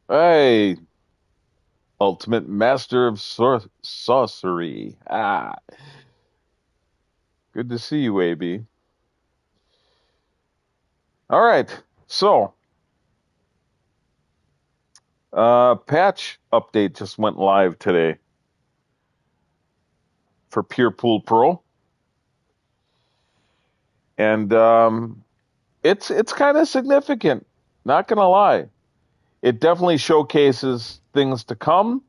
Hey, ultimate master of sorcery. Good to see you, AB. All right, so patch update just went live today for Pure Pool Pro, and it's kind of significant. Not gonna lie, it definitely showcases things to come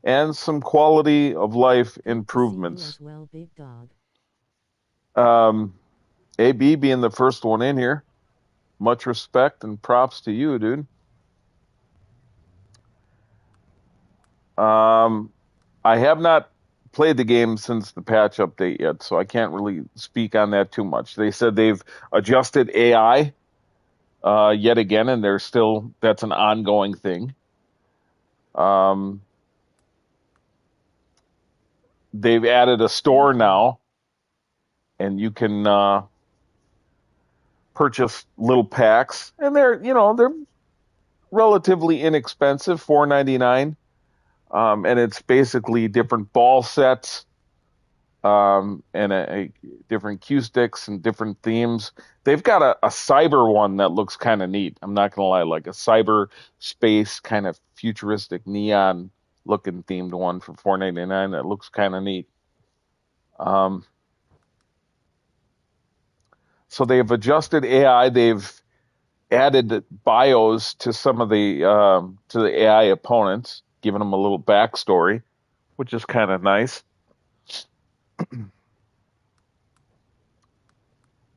and some quality of life improvements. Um, AB being the first one in here, much respect and props to you, dude. Um, I have not played the game since the patch update yet, so I can't really speak on that too much. They said they've adjusted AI yet again, and that's an ongoing thing. Um, they've added a store now, and you can purchase little packs, and they're relatively inexpensive, $4.99, and it's basically different ball sets and a different cue sticks and different themes. They've got a cyber one that looks kind of neat. I'm not gonna lie, like a cyber space kind of futuristic neon looking themed one for $4.99 that looks kind of neat. Um, so they've adjusted AI. They've added bios to some of the to the AI opponents, giving them a little backstory, which is kind of nice.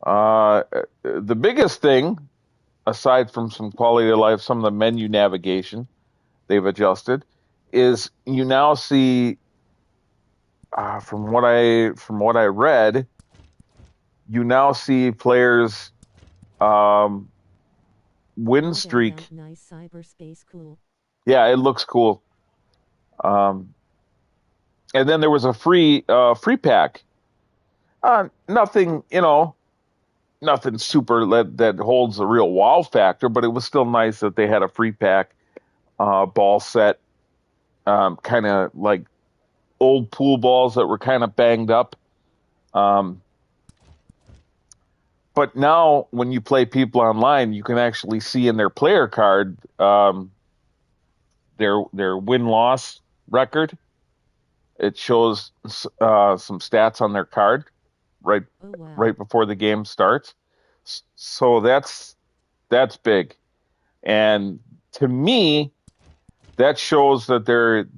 Uh, the biggest thing, aside from some quality of life, some of the menu navigation they've adjusted, is you now see, from what I read, you now see players um, win streak. Nice cyberspace cool. Yeah, it looks cool. Um, and then there was a free pack. Nothing, nothing super that holds a real wow factor, but it was still nice that they had a free pack ball set, kind of like old pool balls that were kind of banged up. Um, but now when you play people online, you can actually see in their player card their win loss record. It shows some stats on their card right Oh wow. right before the game starts. So that's big. And to me, that shows that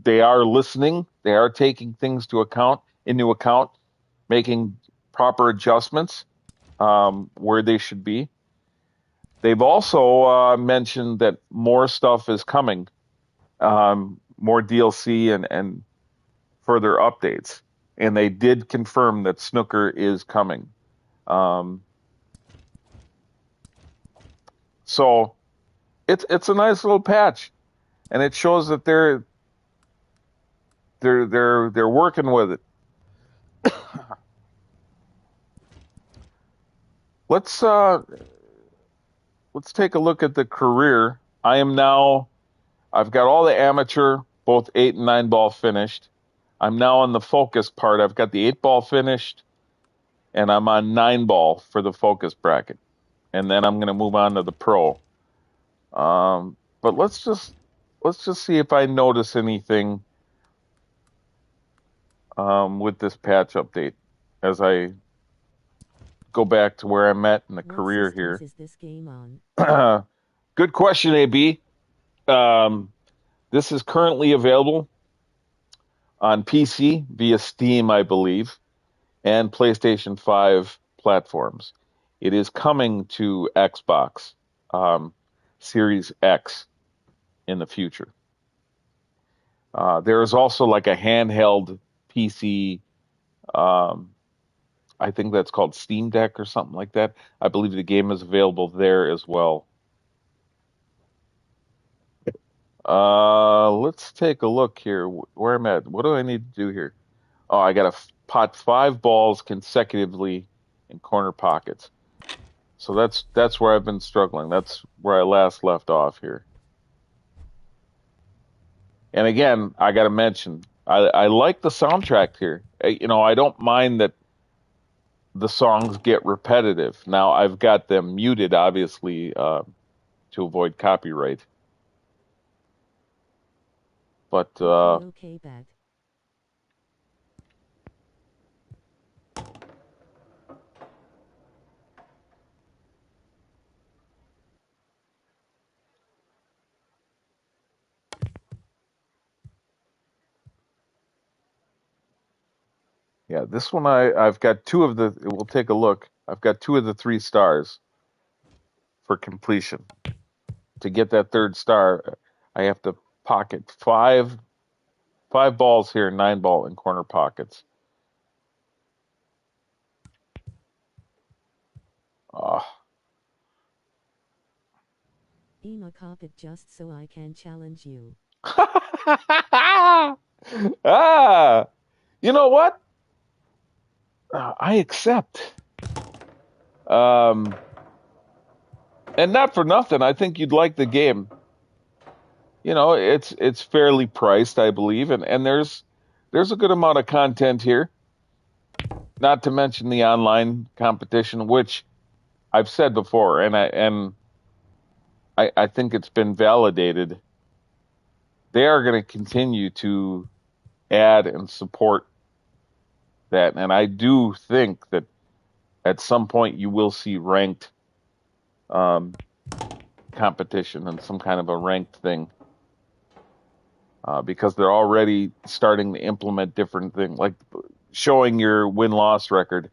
they are listening, they are taking things into account, making proper adjustments where they should be. They've also mentioned that more stuff is coming, more DLC and further updates, and they did confirm that snooker is coming. Um, so it's a nice little patch, and it shows that they're working with it. Let's uh, let's take a look at the career. I've got all the amateur, both 8 and 9 ball finished. I'm now on the focus part. I've got the 8 ball finished, and I'm on 9 ball for the focus bracket. And then I'm going to move on to the pro. But let's just see if I notice anything with this patch update as I go back to where I'm at in the What career systems here. is this game on? Good question, AB. Um, this is currently available on PC via Steam, I believe, and PlayStation 5 platforms. It is coming to Xbox um, Series X in the future. There is also like a handheld PC. Um, I think that's called Steam Deck or something like that. I believe the game is available there as well. Let's take a look here. Where I'm at. What do I need to do here? Oh, I got to pot 5 balls consecutively in corner pockets. So that's where I've been struggling. That's where I last left off here. And again, I got to mention, I like the soundtrack here. I don't mind that the songs get repetitive. Now I've got them muted, obviously, to avoid copyright. But Okay, bad. yeah, this one I've got two of the. We'll take a look. I've got two of the 3 stars for completion. To get that third star, I have to pocket five balls here, 9 ball in corner pockets. Oh. Ema cop it just so I can challenge you. ah, you know what? I accept. Um, and not for nothing. I think you'd like the game. It's fairly priced, I believe, and there's a good amount of content here. Not to mention the online competition, which I've said before, and I think it's been validated. They are going to continue to add and support that, and I do think that at some point you will see ranked um, competition and some kind of a ranked thing. Because they're already starting to implement different things, like showing your win-loss record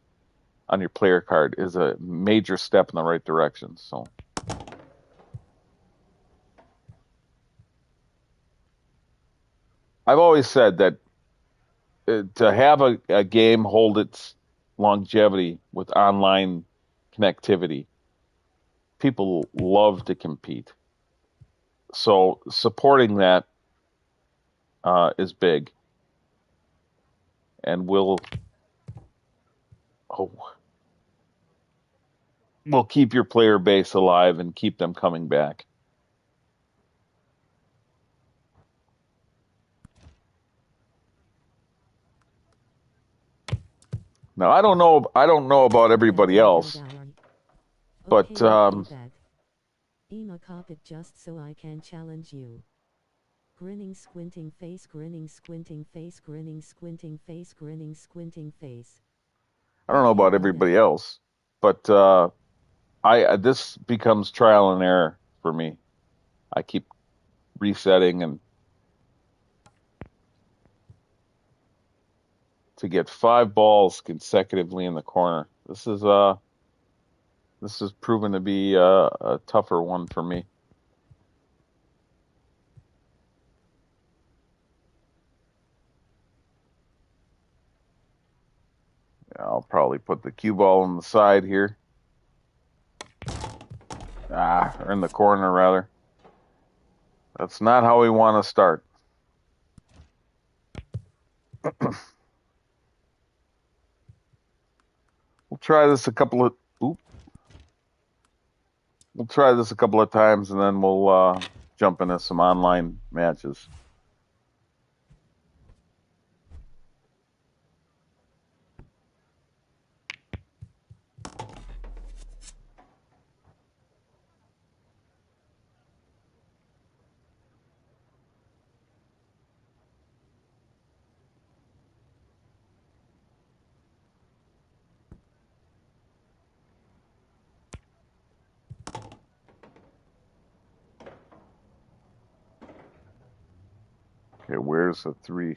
on your player card is a major step in the right direction. So I've always said that to have a game hold its longevity with online connectivity, people love to compete. So supporting that is big, and oh, will keep your player base alive and keep them coming back. Now I don't know about everybody else, but Okay, bad. Ema cop it just so I can challenge you. Grinning, squinting face, grinning, squinting face, grinning, squinting face, grinning, squinting face. I don't know Okay, about go everybody now. else, but I this becomes trial and error for me. I keep resetting and to get 5 balls consecutively in the corner. This is proven to be a tougher one for me. I'll probably put the cue ball on the side here. Or in the corner rather. That's not how we want to start. We'll try this a couple of oop. We'll try this a couple of times and then we'll jump into some online matches. Okay, where's the 3?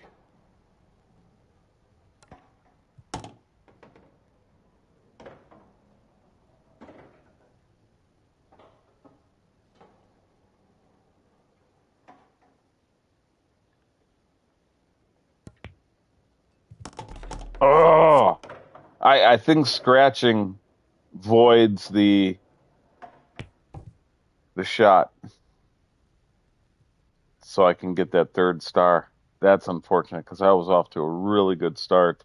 Oh, I think scratching voids the shot, so I can get that third star. That's unfortunate because I was off to a really good start.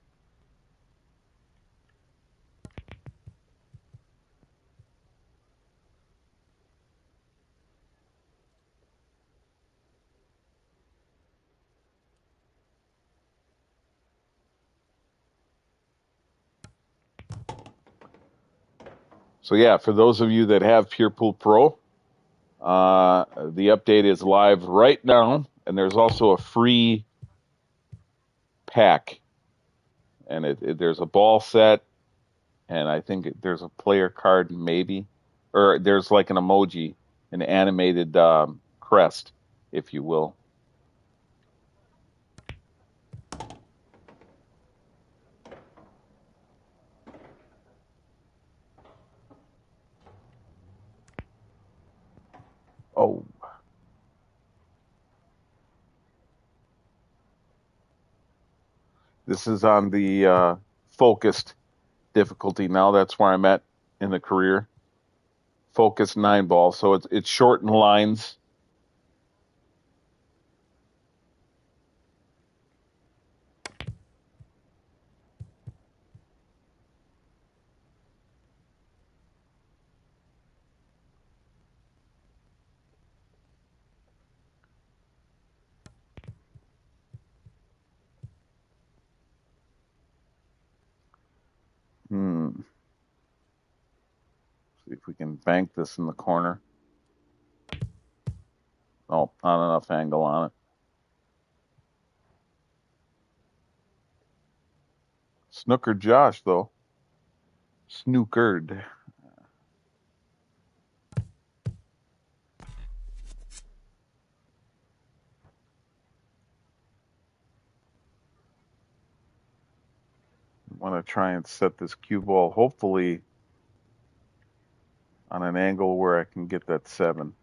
So yeah, for those of you that have Pure Pool Pro, the update is live right now, and there's also a free pack, and there's a ball set, and I think there's a player card maybe, or there's like an emoji, an animated crest, if you will. Oh, this is on the focused difficulty now. That's where I'm at in the career. Focus 9-ball, so it's shortened lines. See if we can bank this in the corner. Oh, not enough angle on it. Snookered Josh, though. Snookered. I want to try and set this cue ball, hopefully, on an angle where I can get that 7.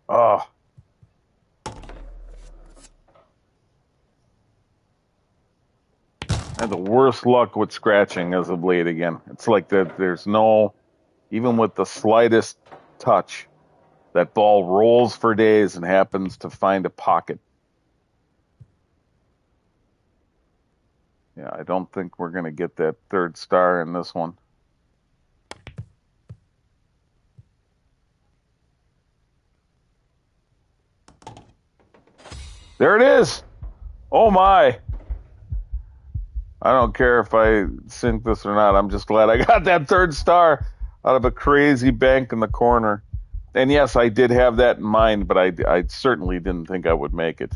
Oh, I had the worst luck with scratching as of late again. It's like that there's no, even with the slightest touch, that ball rolls for days and happens to find a pocket. Yeah, I don't think we're going to get that 3rd star in this one. There it is. Oh my. I don't care if I sink this or not. I'm just glad I got that 3rd star out of a crazy bank in the corner. And yes, I did have that in mind, but I certainly didn't think I would make it.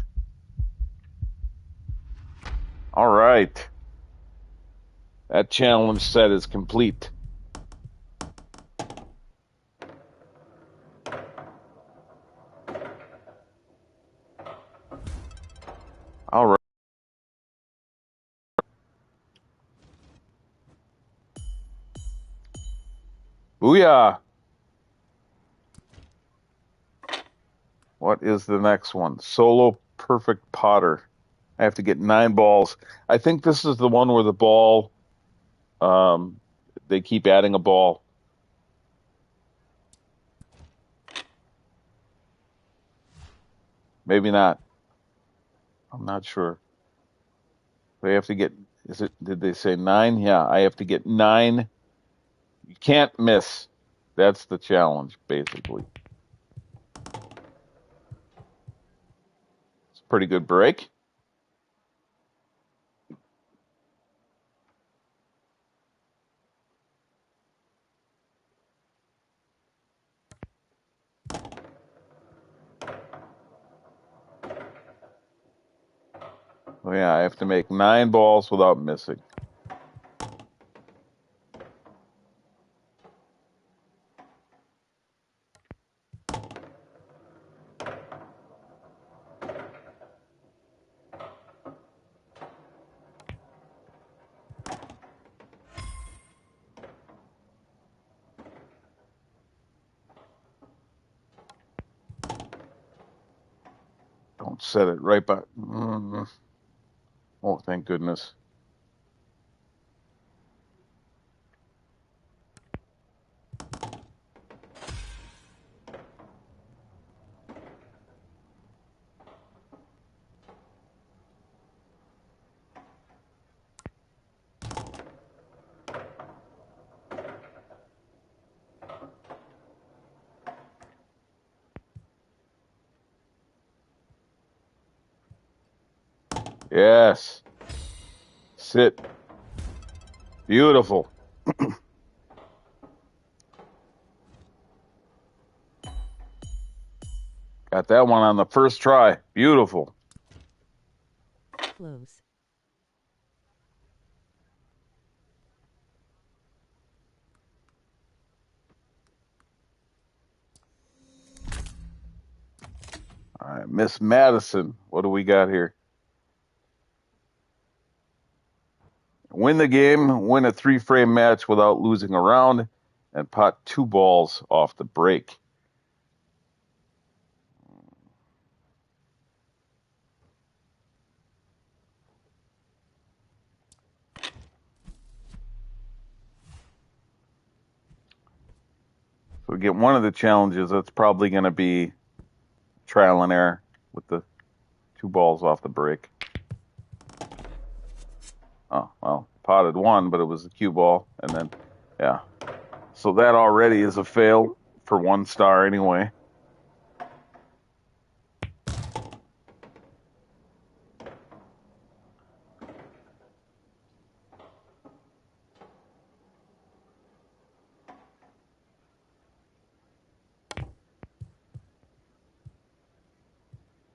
All right. That challenge set is complete. All right. Booyah. What is the next one? Solo Perfect Potter. I have to get 9 balls. I think this is the one where the ball, um, they keep adding a ball. Maybe not. I'm not sure. They have to get, did they say 9? Yeah, I have to get 9. You can't miss. That's the challenge, basically. It's a pretty good break. Oh, yeah, I have to make 9 balls without missing. Don't set it right by. Oh, thank goodness. Yes. Sit. Beautiful. Got that one on the first try. Beautiful. Close. All right, Miss Madison. What do we got here? Win the game, win a 3-frame match without losing a round, and pot 2 balls off the break. So we get one of the challenges. That's probably going to be trial and error with the 2 balls off the break. Oh, well, potted 1, but it was a cue ball. And then, yeah. So that already is a fail for 1 star anyway.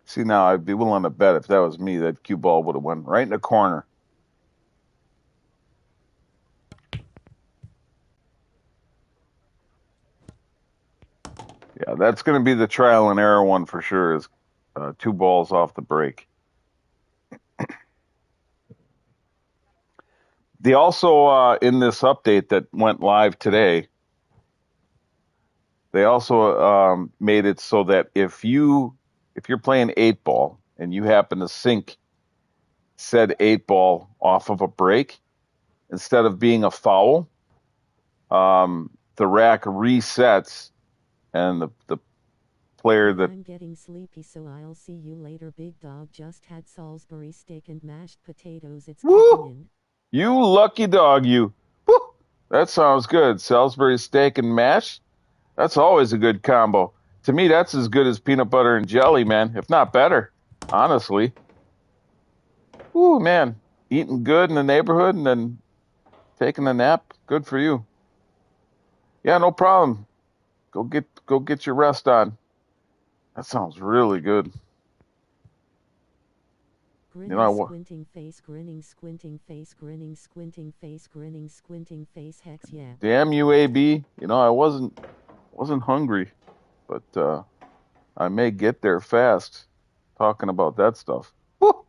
See, now I'd be willing to bet if that was me, that cue ball would have went right in the corner. Yeah, that's going to be the trial and error one for sure, is 2 balls off the break. They also, in this update that went live today, they also made it so that if you're playing 8-ball and you happen to sink said 8-ball off of a break, instead of being a foul, the rack resets and the player that. I'm getting sleepy, so I'll see you later. Big Dog just had Salisbury steak and mashed potatoes. It's kicking Woo! in. You lucky dog, you. Woo! That sounds good. Salisbury steak and mash. That's always a good combo. To me, that's as good as peanut butter and jelly, man, if not better, honestly. Ooh, man. Eating good in the neighborhood and then taking a nap. Good for you. Yeah, no problem. Go get your rest on. That sounds really good. You Grinning, know what? squinting face, grinning, squinting face, grinning, squinting face, grinning, squinting face. Hex yeah. Damn you, AB. You know, I wasn't hungry, but I may get there fast talking about that stuff. Woo!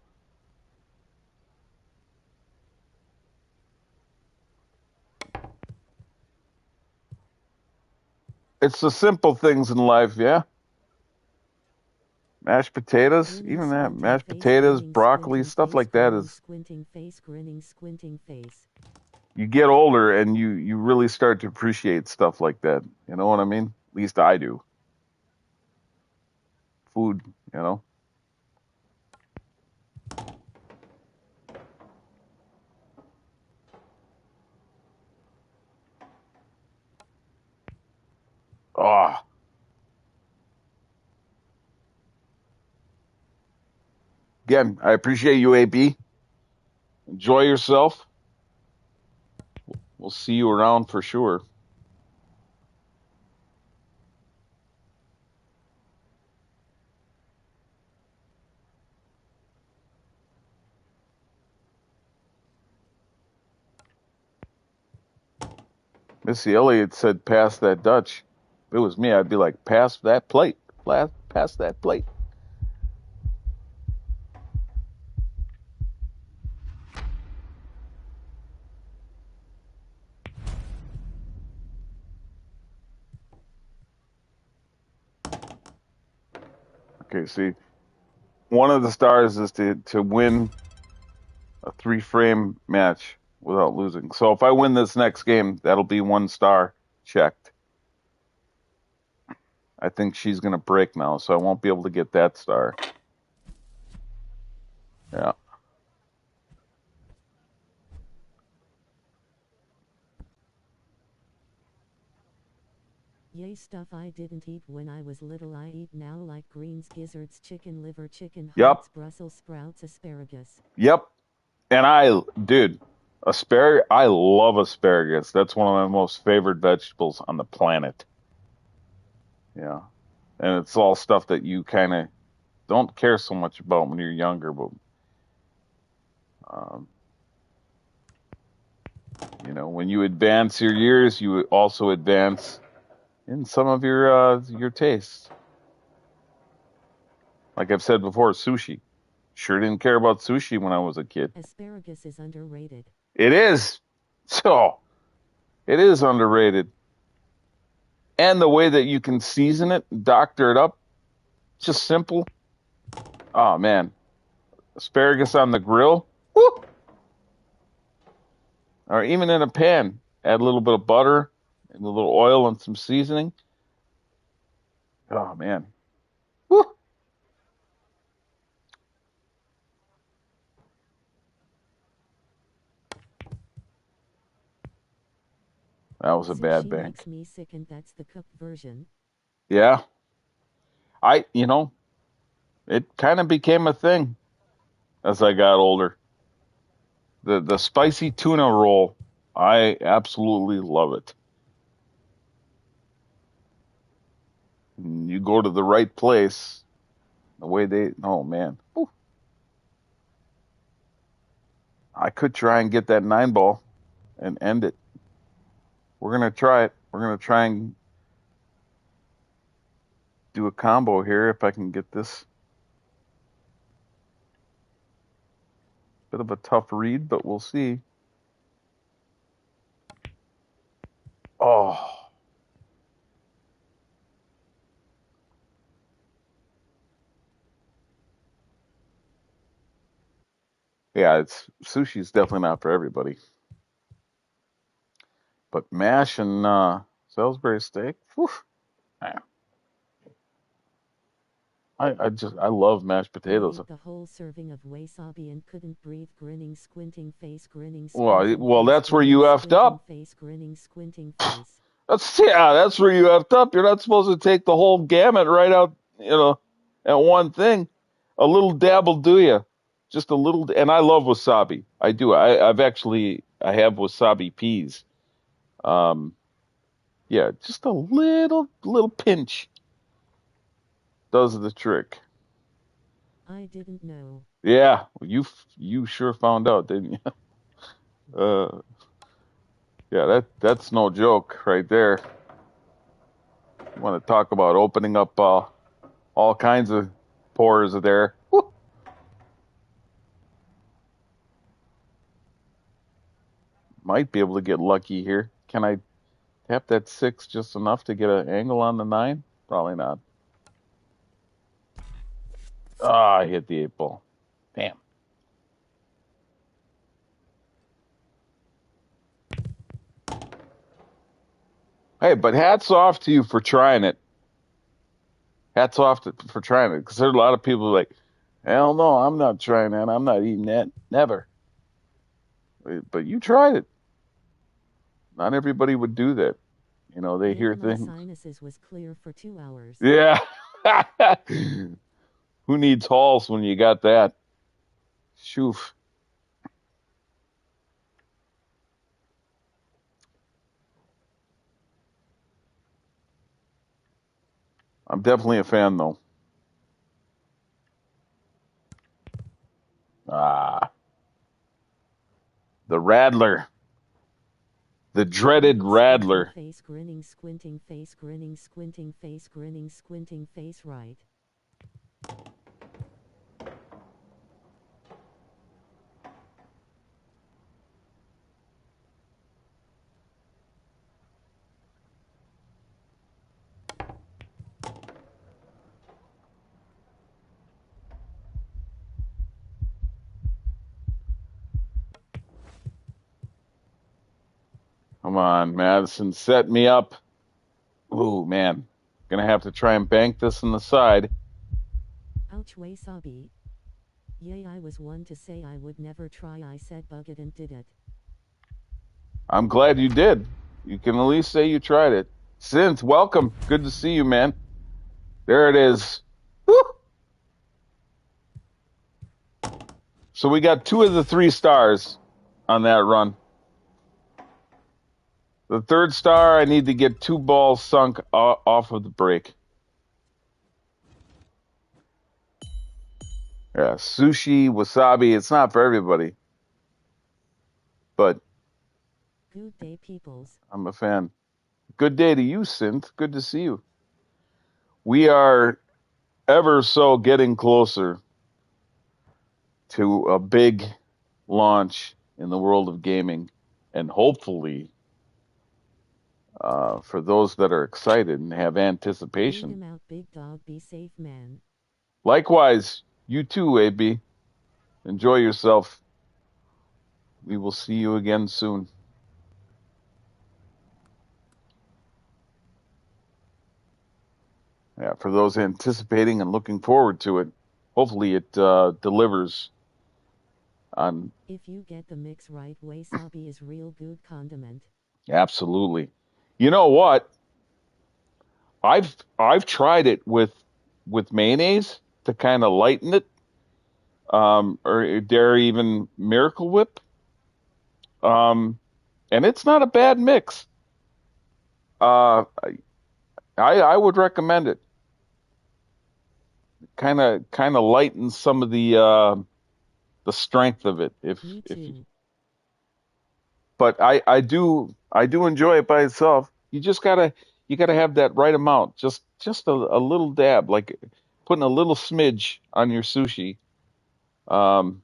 It's the simple things in life, yeah. Mashed potatoes, Grinning, even that squinting mashed face, potatoes, grinning, broccoli, squinting stuff face, like that grinning, is. squinting face, grinning, squinting face. You get older and you really start to appreciate stuff like that. You know what I mean? At least I do. Food, you know. Oh, again, I appreciate you, AB. Enjoy yourself. We'll see you around for sure. Missy Elliott said, "Pass that Dutch." If it was me, I'd be like, "Pass that plate, pass that plate." Okay, see, one of the stars is to win a 3-frame match without losing. So if I win this next game, that'll be 1 star checked. I think she's going to break now, so I won't be able to get that star. Yeah. Yay Say stuff I didn't eat when I was little I eat now, like greens, gizzards, chicken liver, chicken Yep. hearts, Brussels sprouts, asparagus. Yep. And dude, I love asparagus. That's one of my most favorite vegetables on the planet. Yeah. And it's all stuff that you kind of don't care so much about when you're younger, but um, when you advance your years, you also advance in some of your tastes. Like I've said before, sushi. Sure didn't care about sushi when I was a kid. Asparagus is underrated. It is. So, it is underrated. And the way that you can season it, doctor it up, just simple. Oh man, asparagus on the grill, woo! Or even in a pan. Add a little bit of butter and a little oil and some seasoning. Oh man, woo! That was a bad Sushi bank. makes me sick, and that's the cooked version. Yeah, it kind of became a thing as I got older. The spicy tuna roll, I absolutely love it. You go to the right place, the way oh man, whew. I could try and get that 9 ball and end it. We're gonna try it. We're gonna try and do a combo here if I can get this. Bit of a tough read, but we'll see. Oh, yeah, sushi's definitely not for everybody. But mash and Salisbury steak, whew, man, I love mashed I potatoes. ate the whole serving of wasabi and couldn't breathe. Grinning, squinting face, grinning, Well, squinting well, face, that's where grinning, you effed squinting up. face, grinning, squinting face. That's where you effed up. You're not supposed to take the whole gamut right out, at one thing. A little dab will do you. Just a little, and I love wasabi. I do. I have wasabi peas. Um, yeah, just a little pinch does the trick. I didn't know. Yeah, you sure found out, didn't you? Uh, yeah, that's no joke right there. You want to talk about opening up all kinds of pores there. Woo! Might be able to get lucky here. Can I tap that 6 just enough to get an angle on the 9? Probably not. Ah, I hit the 8 ball. Damn. Hey, but hats off to you for trying it. Hats off for trying it. Because there's a lot of people like, hell no, I'm not trying that. I'm not eating that. Never. But you tried it. Not everybody would do that. They Yeah, hear my things. sinuses was clear for 2 hours. Yeah. Who needs halls when you got that? Shoof. I'm definitely a fan, though. Ah, the Rattler, the dreaded Grinning, squinting Rattler. face, grinning, squinting face, grinning, squinting face, grinning, squinting face, right. Come on, Madison, set me up. Ooh, man. Gonna have to try and bank this on the side. Ouch, wasabi. Yay, I was one to say I would never try. I said bug it and did it. I'm glad you did. You can at least say you tried it. Synth, welcome. Good to see you, man. There it is. Woo! So we got 2 of the 3 stars on that run. The 3rd star, I need to get 2 balls sunk off of the break. Yeah, sushi, wasabi, it's not for everybody. But Good day, peoples. I'm a fan. Good day to you, Synth. Good to see you. We are ever so getting closer to a big launch in the world of gaming. And hopefully, for those that are excited and have Beat anticipation. him out, big dog. Be safe, man. Likewise, you too, AB. Enjoy yourself. We will see you again soon. Yeah, for those anticipating and looking forward to it, hopefully it delivers on. If you get the mix right, wasabi is real good condiment. Absolutely. You know what? I've tried it with mayonnaise to kind of lighten it, or dare even Miracle Whip, um, and it's not a bad mix. Uh, I would recommend it. Kind of lightens some of the strength of it. Me If you, too. but I do enjoy it by itself. You gotta have that right amount. Just a little dab, like putting a little smidge on your sushi. Um,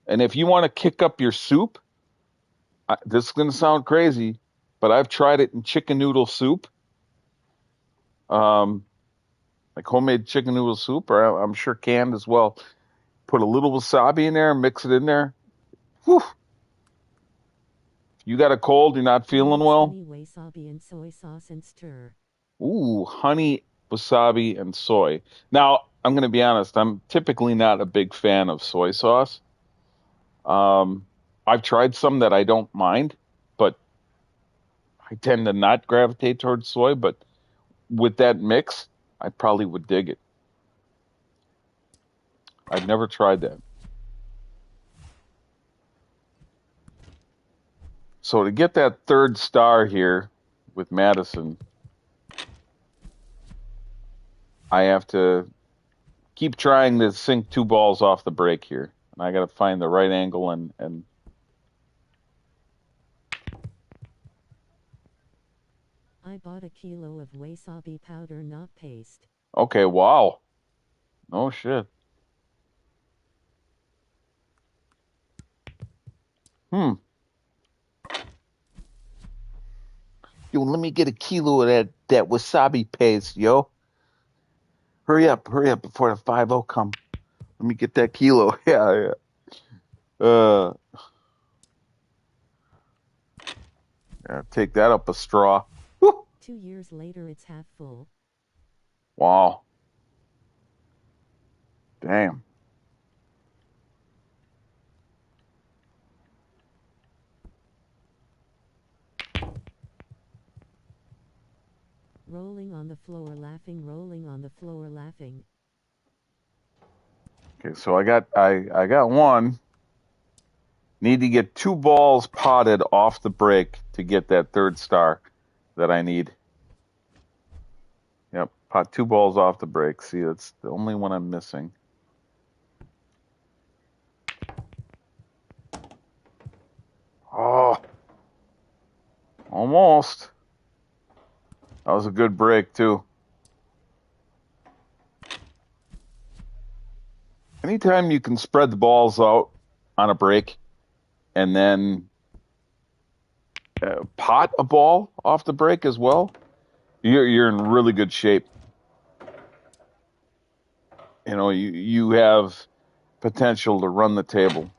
and if you want to kick up your soup, this is gonna sound crazy, but I've tried it in chicken noodle soup, um, like homemade chicken noodle soup, or I'm sure canned as well. Put a little wasabi in there, mix it in there. Whew. You got a cold, you're not feeling Mix well. honey, wasabi, and soy sauce and stir. Ooh, honey, wasabi, and soy. Now, I'm going to be honest, I'm typically not a big fan of soy sauce. Um, I've tried some that I don't mind, but I tend to not gravitate towards soy. But with that mix, I probably would dig it. I've never tried that. So to get that 3rd star here with Madison, I have to keep trying to sink 2 balls off the break here. And I got to find the right angle and I bought a kilo of wasabi powder, not paste. okay, wow. No shit. Hmm. Yo, let me get a kilo of that wasabi paste, yo. Hurry up before the 5-0 come. Let me get that kilo. Yeah, yeah. Yeah, take that up a straw. Whew. 2 years later, it's half full. Wow. Damn. Rolling on the floor, laughing, rolling on the floor, laughing. Okay, so I got one. Need to get 2 balls potted off the break to get that 3rd star that I need. Yep, pot 2 balls off the break. See, that's the only one I'm missing. Oh, almost. That was a good break too. Anytime you can spread the balls out on a break and then pot a ball off the break as well, you're in really good shape. You know, you have potential to run the table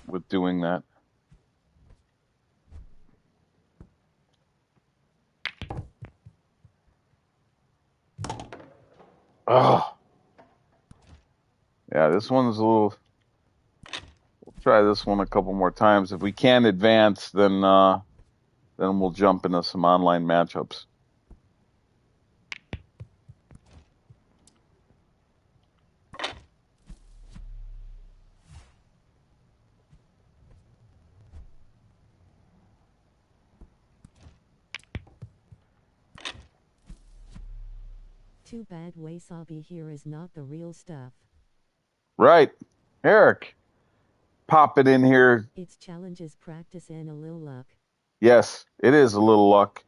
with doing that. Oh, yeah, this one's a little. We'll try this one a couple more times. If we can advance, then Then we'll jump into some online matchups. Too bad wasabi here is not the real stuff. Right. Eric, pop it in here. It's challenges, practice, and a little luck. Yes, it is a little luck.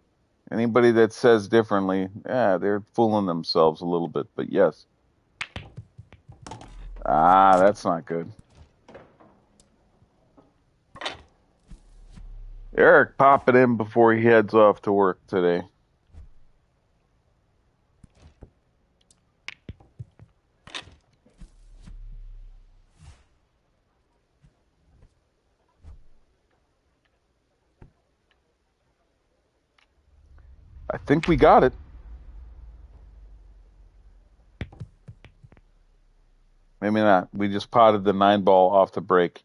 Anybody that says differently, they're fooling themselves a little bit, but yes. Ah, that's not good. Eric, pop it in before he heads off to work today. I think we got it. Maybe not. We just potted the 9-ball off the break.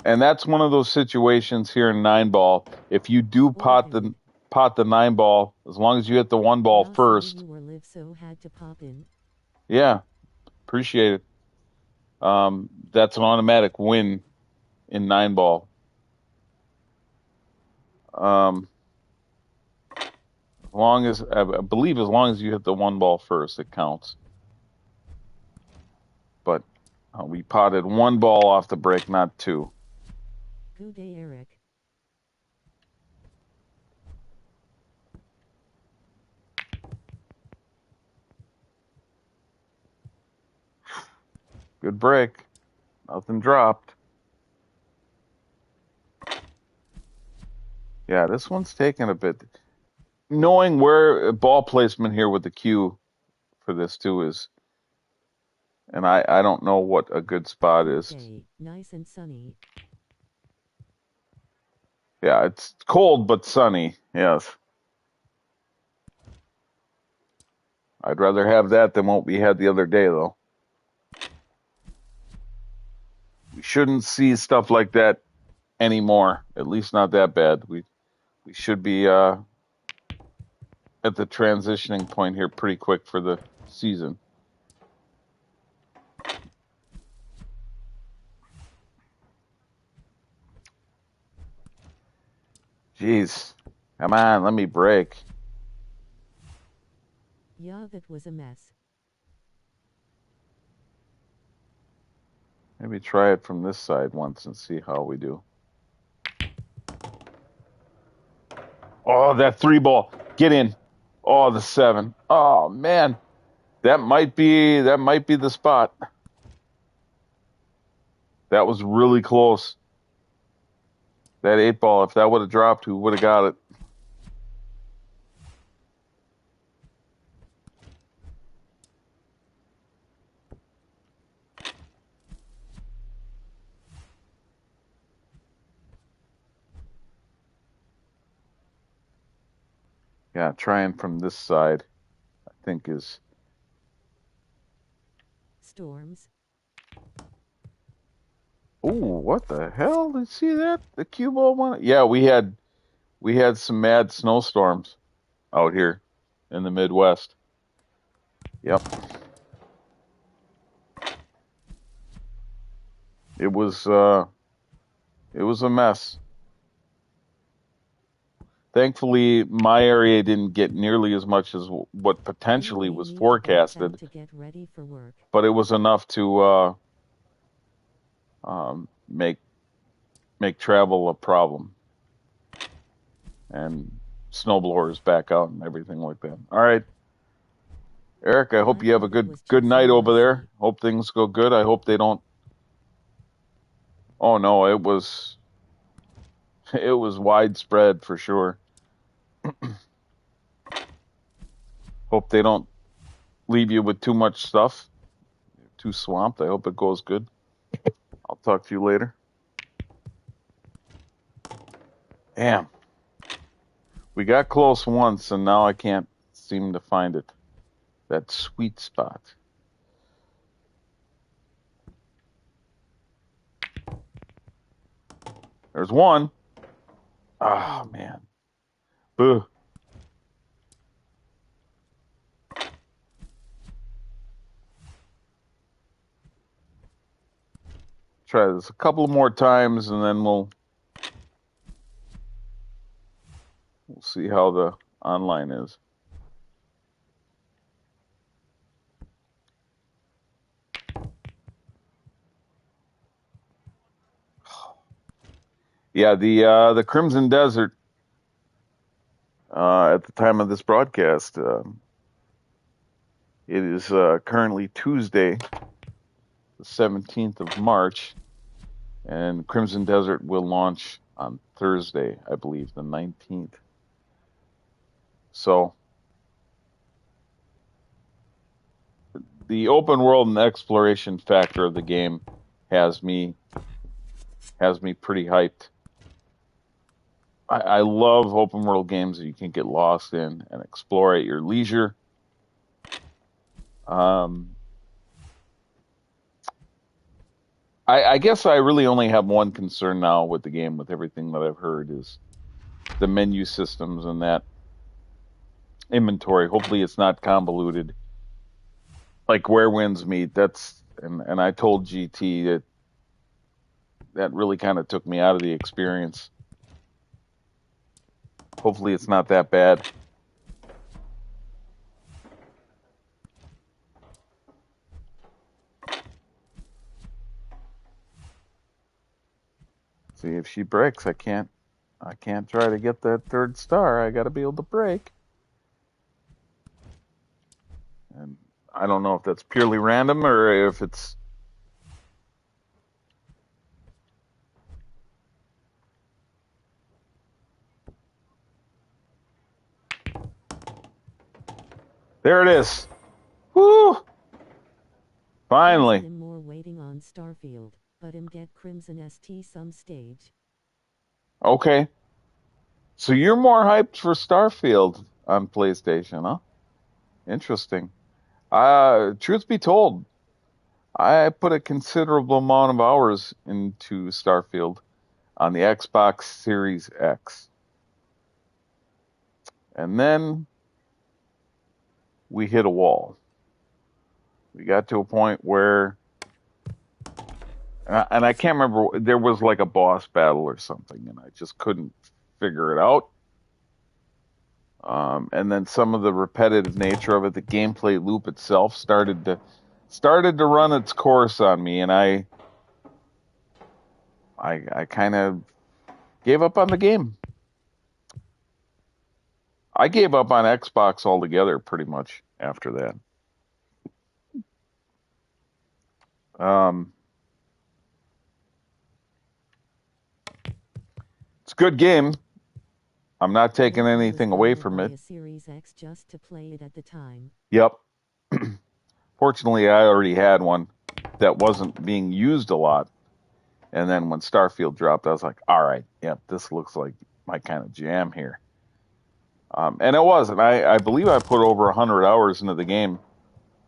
And that's one of those situations here in 9-ball. If you do pot the 9-ball, as long as you hit the 1-ball first. You were live, so had to pop in. Yeah, appreciate it. That's an automatic win in 9-ball. As long as I believe, as long as you hit the 1-ball first, it counts. But we potted 1-ball off the break, not 2. Good day, Eric. Good break. Nothing dropped. Yeah, this one's taking a bit. Knowing where ball placement here with the cue for this too is, and I don't know what a good spot is. Day, nice and sunny. Yeah, it's cold but sunny. Yes. I'd rather have that than what we had the other day, though. We shouldn't see stuff like that anymore. At least not that bad. We should be at the transitioning point here pretty quick for the season. Jeez. Come on, let me break. Yeah, that was a mess. Maybe try it from this side once and see how we do. Oh, that 3-ball. Get in. Oh, the 7. Oh, man. That might be the spot. That was really close. That 8-ball, if that would have dropped, who would have got it? Yeah, trying from this side, I think is Storms. Ooh, what the hell? Did you see that? The cue ball one? Yeah, we had some mad snowstorms out here in the Midwest. Yep. It was a mess. Thankfully, my area didn't get nearly as much as what potentially was forecasted, to get ready for work. But it was enough to make travel a problem, and snowblowers back out and everything like that. All right, Eric, I hope you have a good night over there. Hope things go good. I hope they don't. Oh no, it was widespread for sure. Hope they don't leave you with too much stuff. You're too swamped. I hope it goes good. I'll talk to you later. Damn. We got close once, and now I can't seem to find it. That sweet spot. There's one. Oh Boo. man. Boo. Try this a couple more times and then we'll see how the online is. Yeah, the Crimson Desert at the time of this broadcast, it is currently Tuesday, the 17th of March, and Crimson Desert will launch on Thursday, I believe, the 19th. So the open world and exploration factor of the game has me pretty hyped. I love open world games that you can get lost in and explore at your leisure. Um, I guess I really only have one concern now with the game, with everything that I've heard, is the menu systems and that inventory. Hopefully, it's not convoluted like Where Winds Meet. And I told GT that really kind of took me out of the experience. Hopefully, it's not that bad. See if she breaks. I can't try to get that third star. I got to be able to break. And I don't know if that's purely random or if it's. There it is. Woo! Crimson Finally. am more waiting on Starfield, but am get Crimson ST some stage. Okay. So you're more hyped for Starfield on PlayStation, huh? Interesting. Truth be told, I put a considerable amount of hours into Starfield on the Xbox Series X. And then we hit a wall. We got to a point where, and I can't remember, there was like a boss battle or something, and I just couldn't figure it out. And then some of the repetitive nature of it, the gameplay loop itself started to run its course on me, and I kind of gave up on the game. I gave up on Xbox altogether pretty much after that. It's a good game. I'm not taking Nobody was anything away gonna from buy it. a Series X just to play it at the time. Yep. Fortunately, I already had one that wasn't being used a lot. And then when Starfield dropped, I was like, all right, yep, this looks like my kind of jam here. And it was. And I believe I put over 100 hours into the game.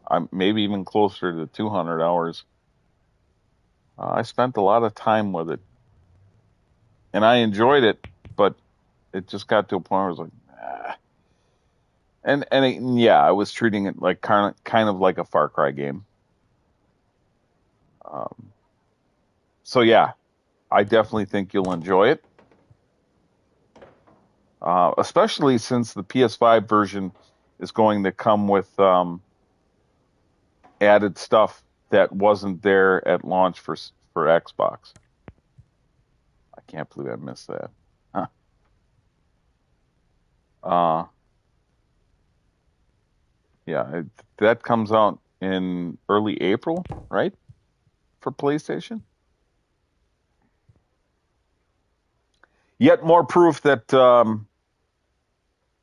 I'm maybe even closer to 200 hours. I spent a lot of time with it. And I enjoyed it, but it just got to a point where I was like, ah. Yeah, I was treating it like kind of like a Far Cry game. Um, so yeah, I definitely think you'll enjoy it, especially since the PS5 version is going to come with added stuff that wasn't there at launch for Xbox. I can't believe I missed that. Huh. Uh, yeah, that comes out in early April, right, for PlayStation. Yet more proof that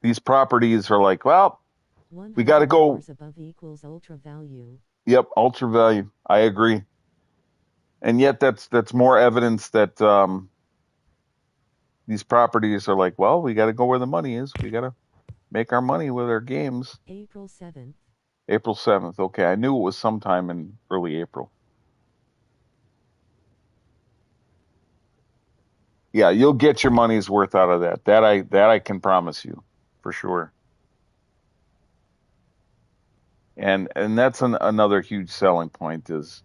these properties are like, well, we got to 100 go. hours above equals ultra value. Yep, ultra value. I agree. And yet that's more evidence that these properties are like, well, we got to go where the money is. We got to make our money with our games. April 7th. April 7th. Okay, I knew it was sometime in early April. Yeah, you'll get your money's worth out of that. That I can promise you for sure. And that's another huge selling point is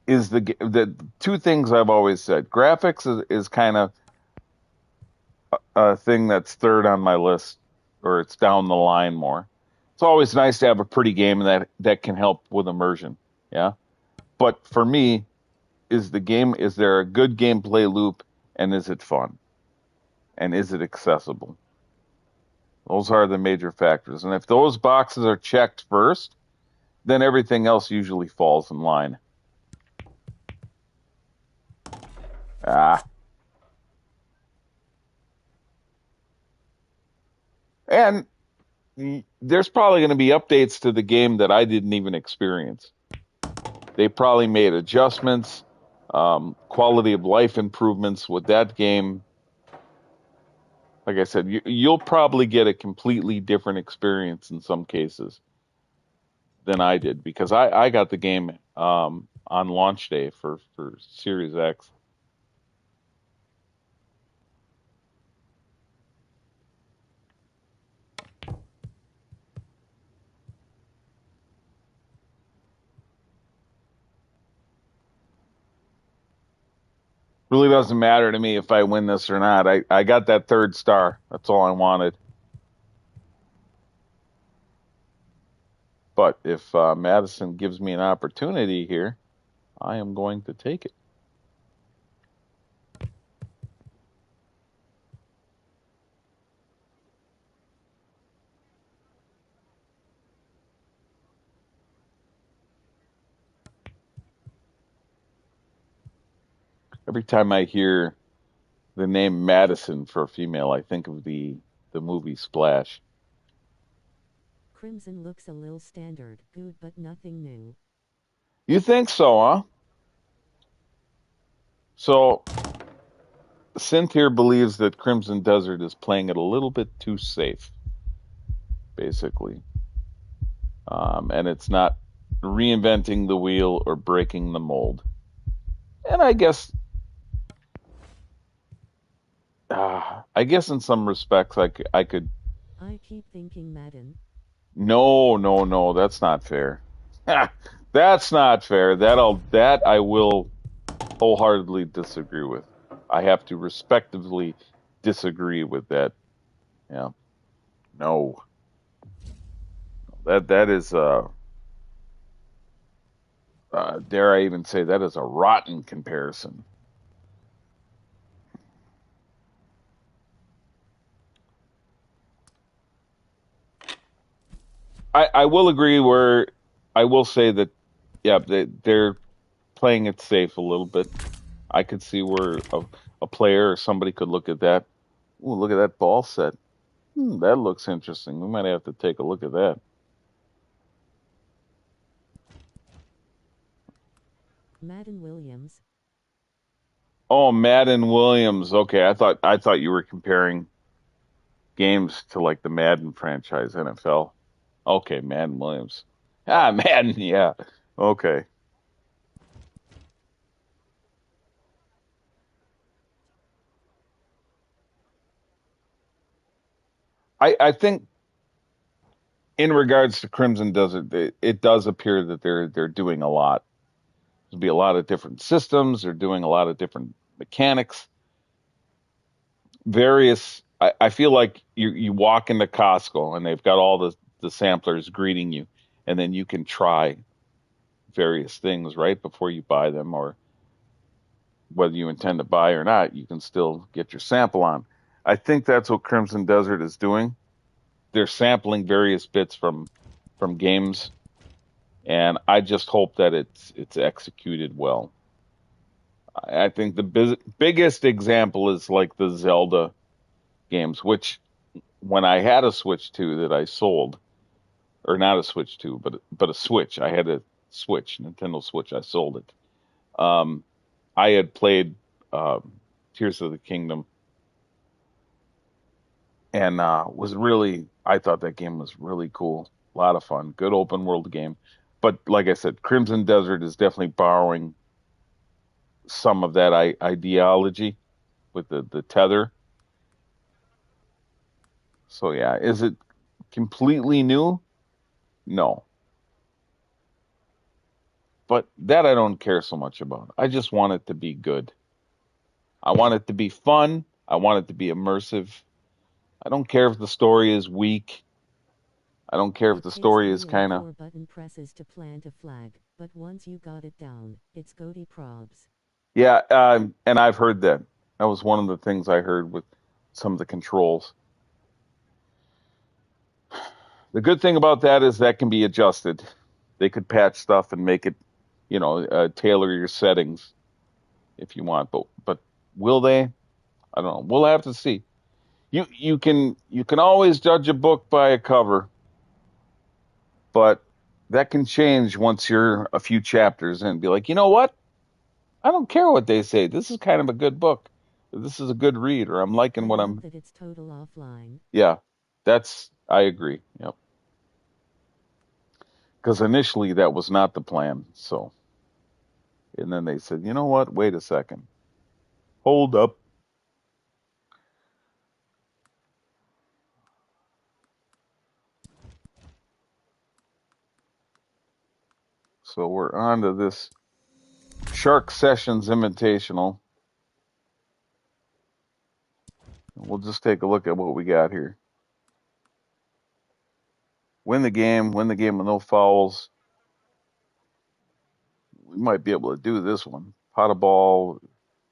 the two things I've always said. Graphics is kind of a thing that's third on my list, or it's down the line more. It's always nice to have a pretty game that can help with immersion. Yeah. But for me, is there a good gameplay loop, and is it fun? And is it accessible? Those are the major factors. And if those boxes are checked first, then everything else usually falls in line. Ah. And there's probably going to be updates to the game that I didn't even experience. They probably made adjustments, quality of life improvements with that game. Like I said, you'll probably get a completely different experience in some cases than I did because I got the game on launch day for Series X. Really doesn't matter to me if I win this or not. I got that third star. That's all I wanted. But if Madison gives me an opportunity here, I am going to take it. Every time I hear the name Madison for a female, I think of the movie Splash. Crimson looks a little standard, good but nothing new. You think so, huh? So Synth here believes that Crimson Desert is playing it a little bit too safe, basically, and it's not reinventing the wheel or breaking the mold. And I guess in some respects, I could. I keep thinking Madden. No, no, no, that's not fair. That's not fair. That I will wholeheartedly disagree with. I have to respectively disagree with that. Yeah, no, that is dare I even say that is a rotten comparison. I will agree where I will say that yeah they're playing it safe a little bit. I could see where a player or somebody could look at that. Ooh, look at that ball set. That looks interesting. We might have to take a look at that. Madden Williams. Oh, Madden Williams. Okay, I thought you were comparing games to like the Madden franchise, NFL. Okay, Madden Williams. Ah, Madden. Yeah. Okay. I think in regards to Crimson Desert, it does appear that they're doing a lot. There'll be a lot of different systems. They're doing a lot of different mechanics. Various. I feel like you walk into Costco and they've got all the samplers greeting you, and then you can try various things right before you buy them, or whether you intend to buy or not, you can still get your sample on. I think that's what Crimson Desert is doing. They're sampling various bits from games, and I just hope that it's executed well. I think the biggest example is like the Zelda games, which when I had a Switch 2 that I sold, or not a Switch 2, but a Switch, I had a Switch, Nintendo Switch, I sold it. Um, I had played Tears of the Kingdom, and was really I thought that game was really cool, a lot of fun, good open world game. But like I said, Crimson Desert is definitely borrowing some of that ideology with the tether. So yeah, is it completely new? No, but that I don't care so much about. I just want it to be good. I want it to be fun. I want it to be immersive. I don't care if the story is weak. I don't care if It the takes story is 3 or kind of 4 button presses to plant a flag, but once you got it down, it's goaty probs. yeah. And I've heard that. That was one of the things I heard with some of the controls. The good thing about that is that can be adjusted. They could patch stuff and make it, tailor your settings if you want. But will they? I don't know. We'll have to see. You can always judge a book by a cover, but that can change once you're a few chapters in. Be like, you know what? I don't care what they say. This is kind of a good book. This is a good read, or I'm liking I what love I'm. that it's total offline. Yeah, I agree. Yep. Because initially that was not the plan. So, and then they said, you know what? Wait a second. Hold up. So we're on to this Shark Sessions Invitational. We'll just take a look at what we got here. Win the game with no fouls. We might be able to do this one. Pot a ball,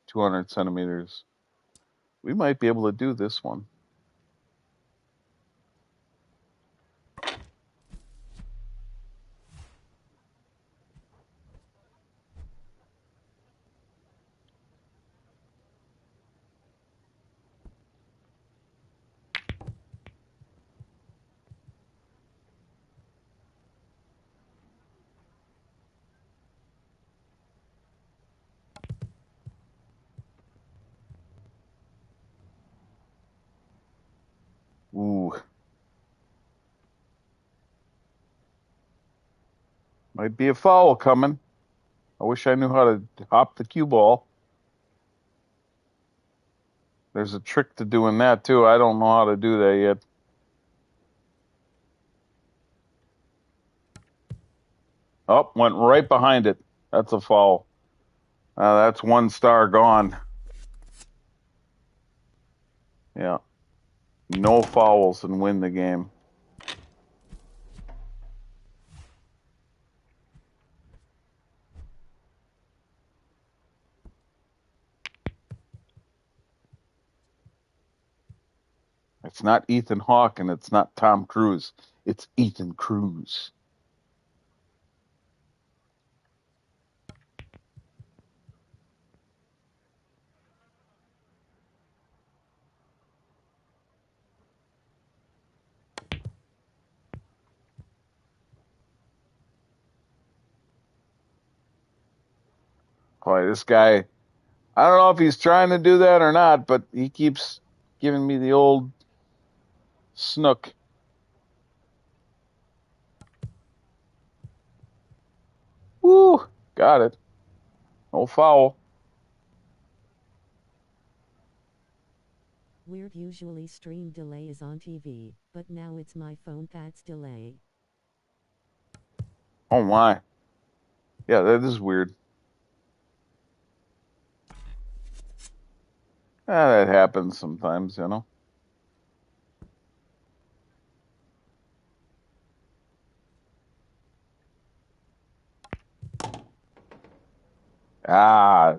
200 centimeters. We might be able to do this one. Ooh, might be a foul coming. I wish I knew how to hop the cue ball. There's a trick to doing that too. I don't know how to do that yet. Oh, went right behind it. That's a foul. That's one star gone. Yeah. No fouls and win the game. It's not Ethan Hawke and it's not Tom Cruise. It's Ethan Cruz. Boy, this guy, I don't know if he's trying to do that or not, but he keeps giving me the old snook. Woo, got it. No foul. Weird, usually stream delay is on TV, but now it's my phone that's delay. Oh my. Yeah, that is weird. That happens sometimes.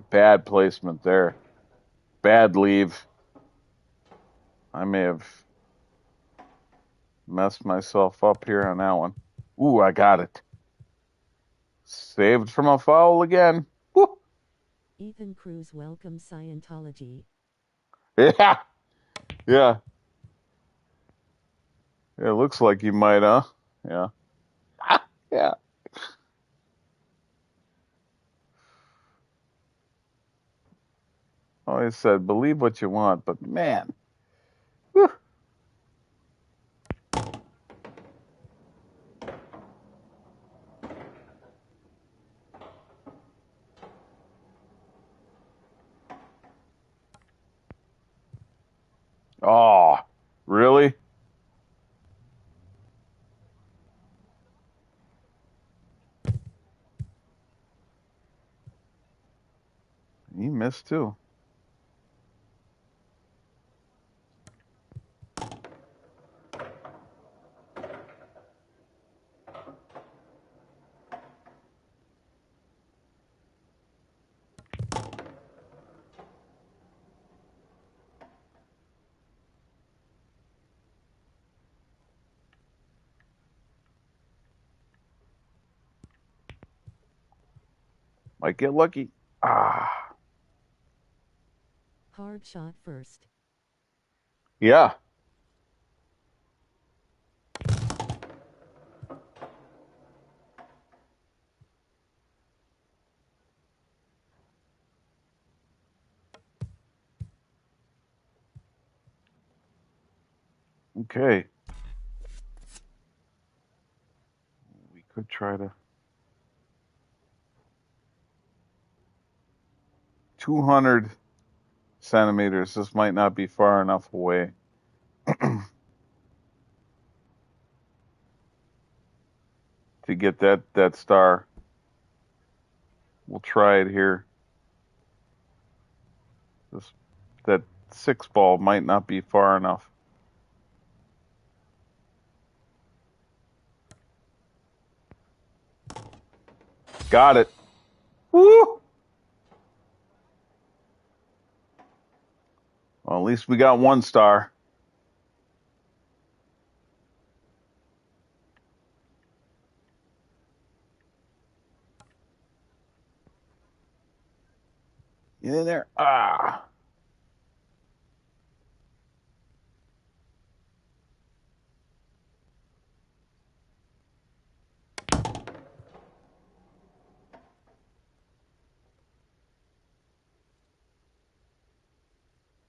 Bad placement there. Bad leave. I may have messed myself up here on that one. Ooh, I got it. Saved from a foul again. Woo. Ethan Cruz welcomes Scientology. Yeah, yeah. It looks like you might, huh? Yeah. Yeah. Always said, believe what you want, but man. Whew. Oh, really? He missed too. Might get lucky. Ah, Hard shot first. yeah. Okay. We could try to 200 centimeters. This might not be far enough away. To get that star. We'll try it here. This that 6 ball might not be far enough. Got it. Woo! Well, at least we got 1 star. Get in there. Ah.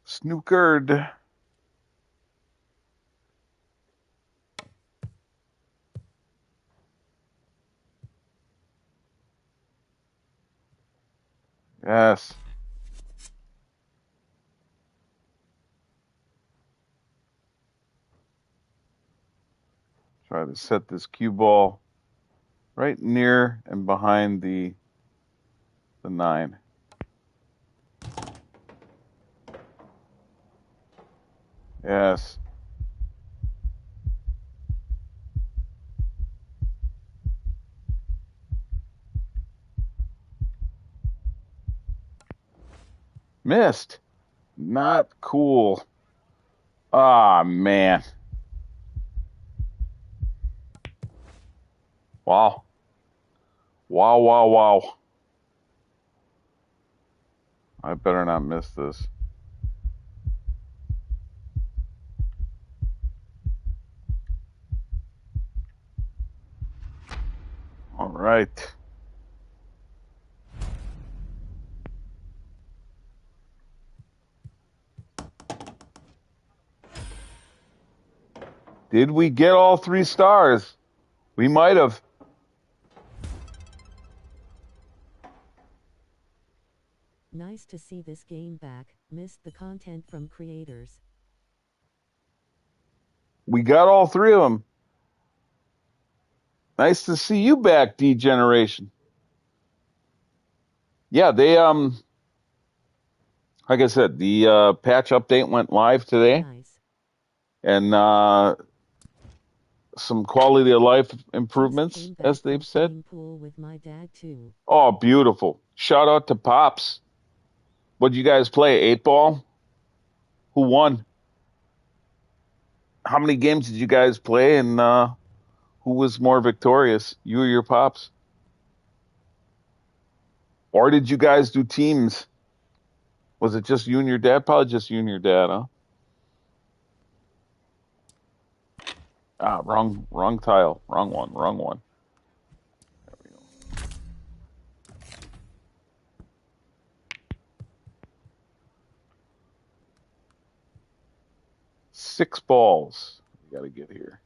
Snookered. Yes. Try to set this cue ball right near and behind the 9. Yes. Missed. Not cool. Ah, man. Wow. Wow, wow, wow. I better not miss this. All right. Did we get all 3 stars? We might have. Nice to see this game back. Missed the content from creators. We got all 3 of them. Nice to see you back, D-Generation. Yeah, they like I said, the patch update went live today, Nice. and some quality of life Just improvements, came as back from they've said. playing pool with my dad too. Oh, beautiful! Shout out to Pops. What'd you guys play? 8 ball? Who won? How many games did you guys play, and who was more victorious, you or your Pops? Or did you guys do teams? Was it just you and your dad? Probably just you and your dad, huh? Ah, wrong tile. Wrong one. 6 balls. We got to get here.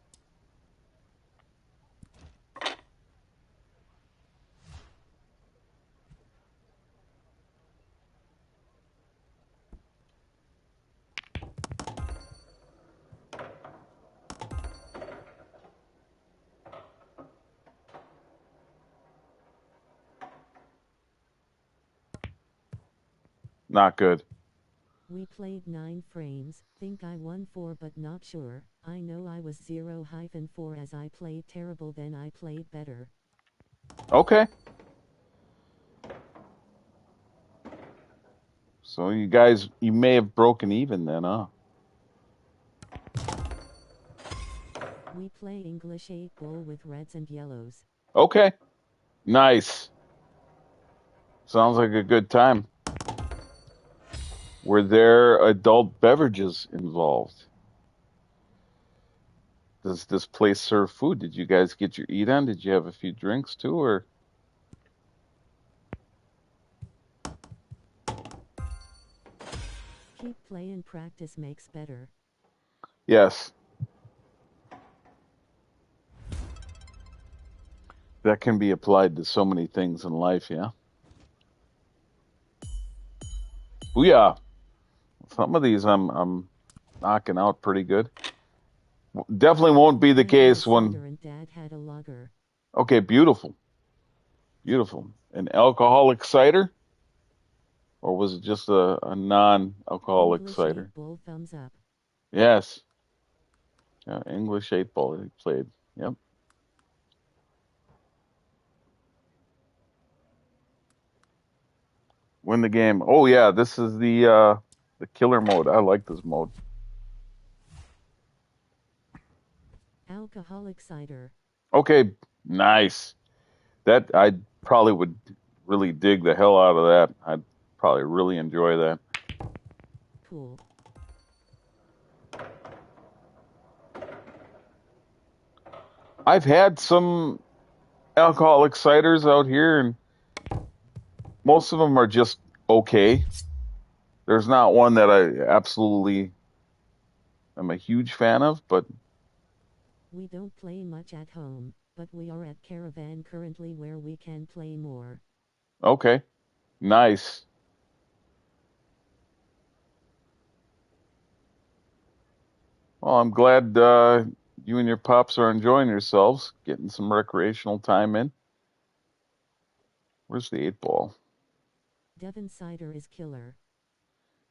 Not good. We played 9 frames, think I won 4 but not sure, I know I was 0-4 as I played terrible then I played better. Okay. So you guys, you may have broken even then, huh? We play English 8 ball with reds and yellows. Okay. Nice. Sounds like a good time. Were there adult beverages involved? Does this place serve food? Did you guys get your eat on? Did you have a few drinks too, or? Keep playin', practice makes better. Yes, that can be applied to so many things in life, yeah. Booyah. Some of these I'm knocking out pretty good. Definitely won't be the I had a case when. cider and Dad had a lager. Okay, beautiful. Beautiful. An alcoholic cider? Or was it just a non-alcoholic English cider? 8 ball thumbs up. Yes. Yeah, English 8 ball he played. Yep. Win the game. Oh yeah, this is the killer mode. I like this mode. Alcoholic cider. Okay, nice. That I probably would really dig the hell out of that. I'd probably really enjoy that. Cool. I've had some alcoholic ciders out here, and most of them are just okay. There's not one that I absolutely am a huge fan of, but We don't play much at home, but we are at Caravan currently where we can play more. okay, nice. Well, I'm glad you and your pops are enjoying yourselves, getting some recreational time in. Where's the 8 ball? Devon cider is killer.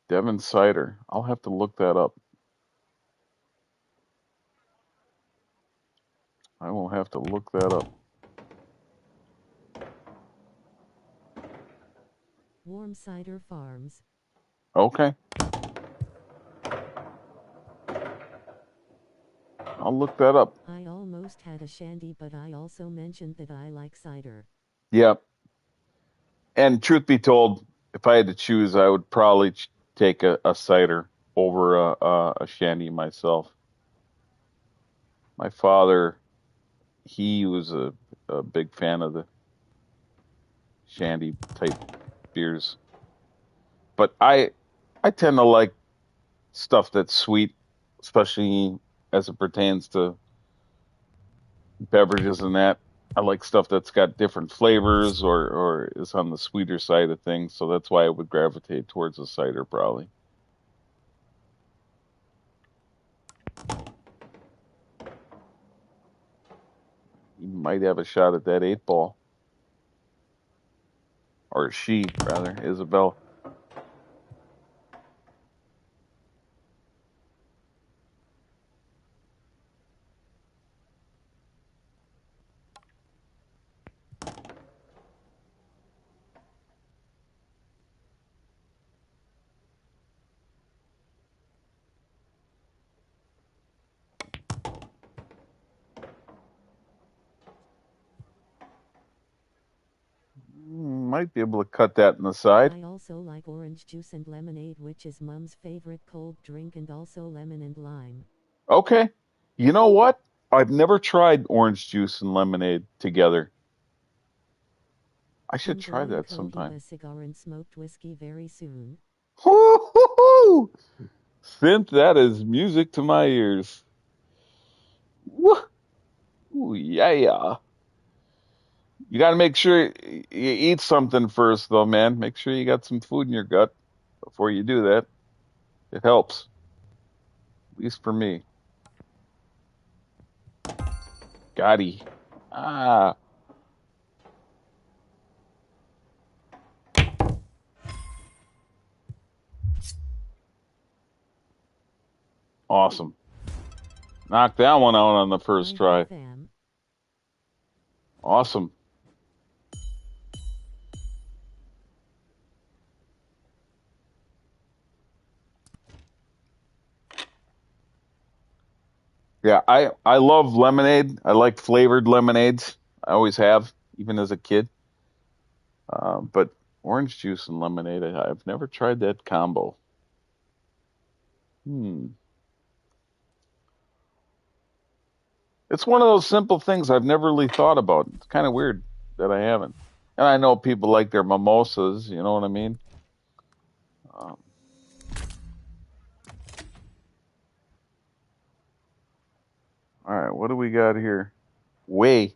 Devon cider. I'll have to look that up. I will have to look that up. Warm cider farms. Okay, I'll look that up. I almost had a shandy, but I also mentioned that I like cider. Yep. And truth be told, if I had to choose, I would probably take a cider over a shandy myself. My father, he was a big fan of the shandy type beers, but I tend to like stuff that's sweet, especially as it pertains to beverages and that. I like stuff that's got different flavors or is on the sweeter side of things. So that's why I would gravitate towards a cider probably. You might have a shot at that 8 ball, or she rather, Isabel. Might be able to cut that in the side. I also like orange juice and lemonade, which is Mum's favorite cold drink, and also lemon and lime. Okay. You know what? I've never tried orange juice and lemonade together. I should I'm try going that Cohiba sometime. a cigar and smoked whiskey very soon. Hoo-hoo-hoo! Synth, that is music to my ears. Woo! Yeah. You got to make sure you eat something first, though, man. Make sure you got some food in your gut before you do that. It helps, at least for me. Gotti. Ah, Awesome. Knock that one out on the first I try. have am. Awesome. Yeah, I love lemonade. I like flavored lemonades. I always have, even as a kid. But orange juice and lemonade, I've never tried that combo. Hmm. It's one of those simple things I've never really thought about. It's kind of weird that I haven't. And I know people like their mimosas, you know what I mean? Um, all right, what do we got here? Way.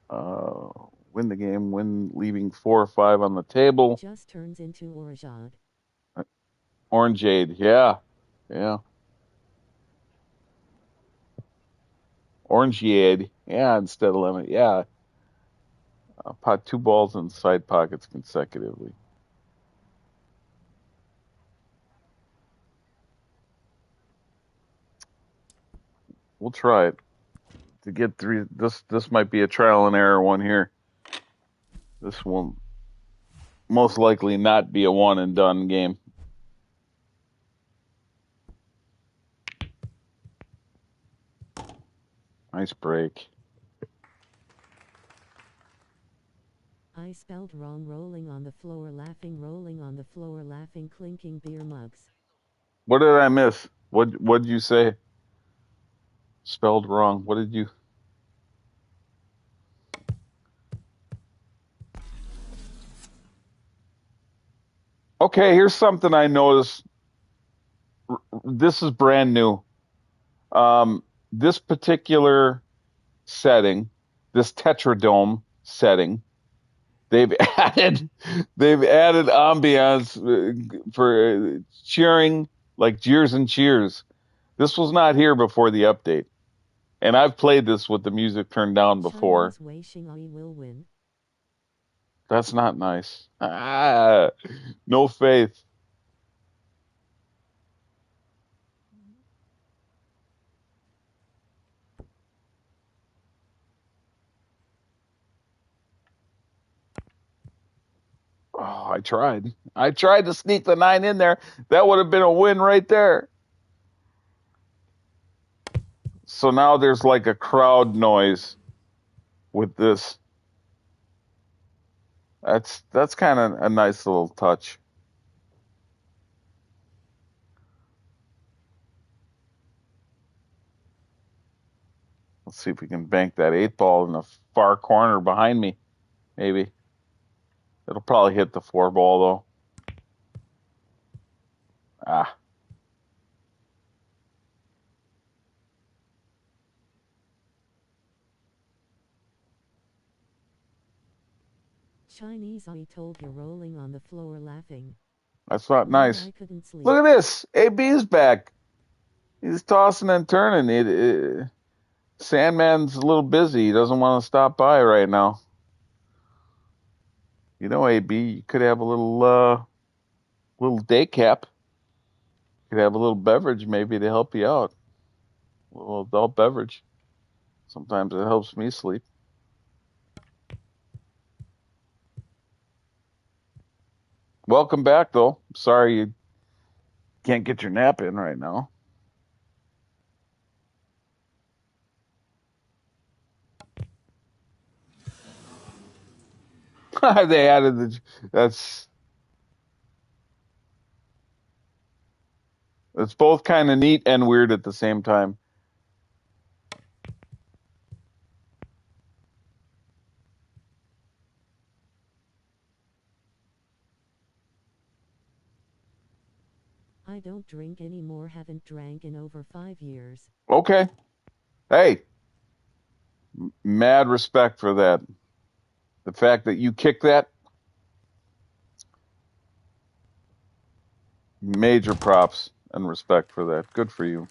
Uh, win the game, win leaving 4 or 5 on the table. Just turns into orgeade. Orangeade, yeah. Yeah. Orangeade, yeah, instead of lemon. Yeah. Pot 2 balls in side pockets consecutively. We'll try it to get 3. This might be a trial and error one here. This will most likely not be a one and done game. Nice break. I spelled wrong, rolling on the floor, laughing, clinking beer mugs. What did I miss? What did you say? Spelled wrong. What did you? Okay, here's something I noticed. This is brand new. This particular setting, this Tetradome setting, they've they've added ambiance for cheering, like jeers and cheers. This was not here before the update, and I've played this with the music turned down before. Chinese wishing I will win. That's not nice. Ah, no faith. Oh, I tried. I tried to sneak the 9 in there. That would have been a win right there. So now there's like a crowd noise with this. That's kind of a nice little touch. Let's see if we can bank that 8 ball in the far corner behind me. Maybe. It'll probably hit the 4 ball though. Ah, Chinese I told you, rolling on the floor laughing. that's not Man, nice. I couldn't sleep. Look at this. AB's back. He's tossing and turning. Sandman's a little busy. He doesn't want to stop by right now. You know, AB, you could have a little day cap. You could have a little beverage maybe to help you out. A little adult beverage. Sometimes it helps me sleep. Welcome back, though. Sorry you can't get your nap in right now. They added that's it's both kind of neat and weird at the same time. I don't drink anymore, haven't drank in over 5 years. Okay. Hey, mad respect for that. The fact that you kick that, major props and respect for that. Good for you.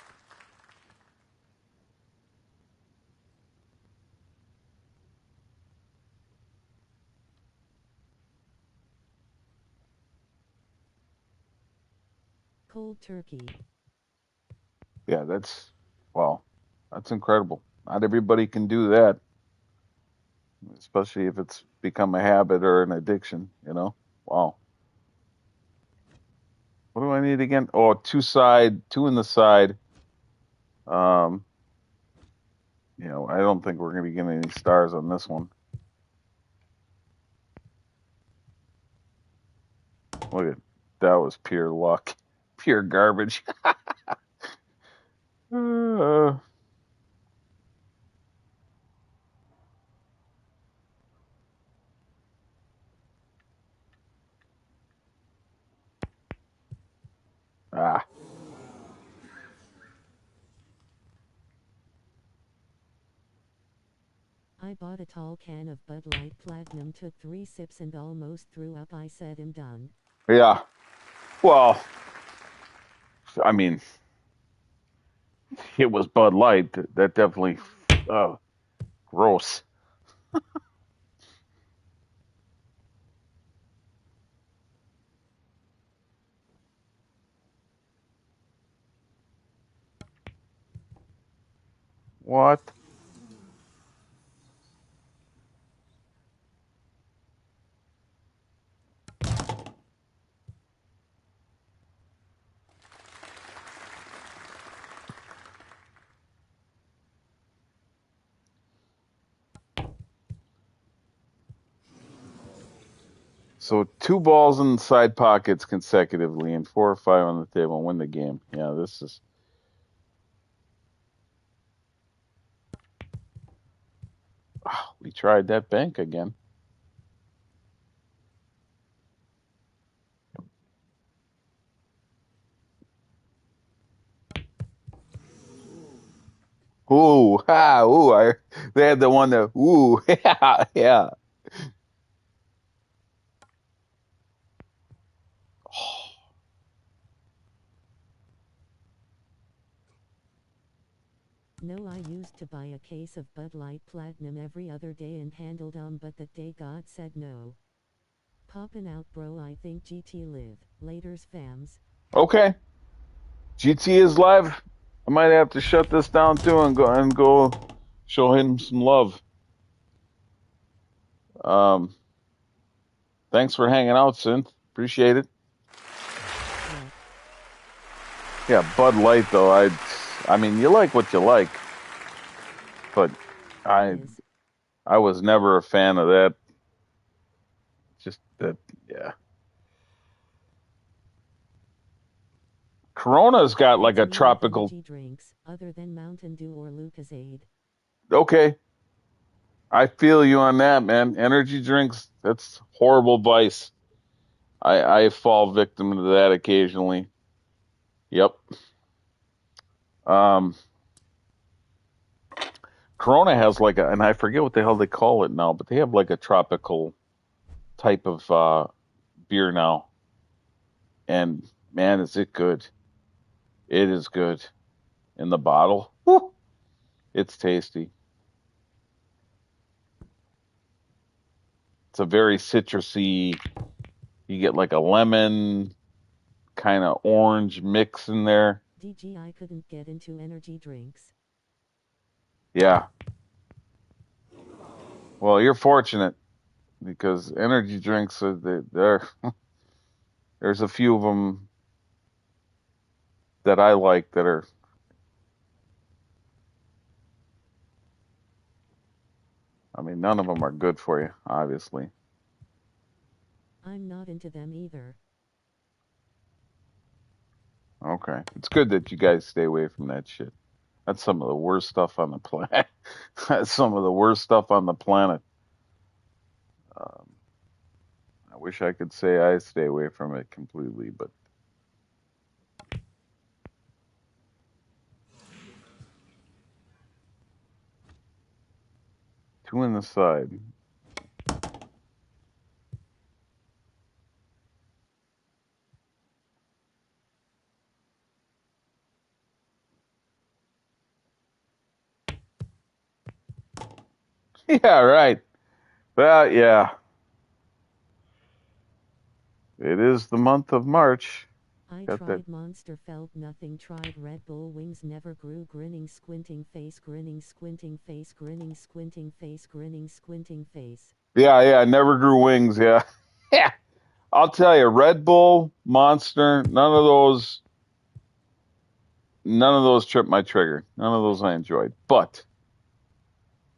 Cold turkey. Yeah, well, that's incredible. Not everybody can do that, especially if it's become a habit or an addiction, you know? Wow. What do I need again? Oh, two in the side. Um, I don't think we're going to be getting any stars on this one. Look at that was pure luck, pure garbage. Uh, ah, I bought a tall can of Bud Light Platinum, took 3 sips and almost threw up. I said I'm done. yeah. Well, I mean, it was Bud Light. That definitely, gross. What? So two balls in side pockets consecutively and 4 or 5 on the table and win the game. Yeah, this is. Oh, we tried that bank again. Ooh, ha, ooh! They had the one that. Ooh, yeah, yeah. No, I used to buy a case of Bud Light Platinum every other day and handled 'em, but that day God said no. Poppin' out, bro. I think GT live. Laters, fams. Okay, GT is live. I might have to shut this down too and go show him some love. Um, Thanks for hanging out, Synth. Appreciate it. Yeah. Yeah, Bud Light though. I mean, you like what you like, but I, Is. I was never a fan of that. Just that, yeah. Corona's got like What's a new with tropical. energy drinks, other than Mountain Dew or Lucozade? Okay, I feel you on that, man. Energy drinks, that's horrible vice. I fall victim to that occasionally. Yep. Um, Corona has like and I forget what the hell they call it now, but they have like a tropical type of beer now. And man, is it good. It is good. In the bottle. Woo, it's tasty. It's a very citrusy, you get like a lemon, kind of orange mix in there. DG, I couldn't get into energy drinks. Yeah. Well, you're fortunate because energy drinks they're there's a few of them that I like that are. I mean, none of them are good for you, obviously. I'm not into them either. Okay. It's good that you guys stay away from that shit. That's some of the worst stuff on the planet. That's some of the worst stuff on the planet. Um, I wish I could say I stay away from it completely, but two in the side. Yeah, right. Well, yeah. It is the month of March. I Got that. tried Monster felt nothing tried Red Bull wings never grew grinning squinting face grinning squinting face grinning squinting face grinning squinting face. Yeah, yeah. Never grew wings. Yeah, yeah. I'll tell you, Red Bull, Monster, none of those tripped my trigger. None of those I enjoyed. But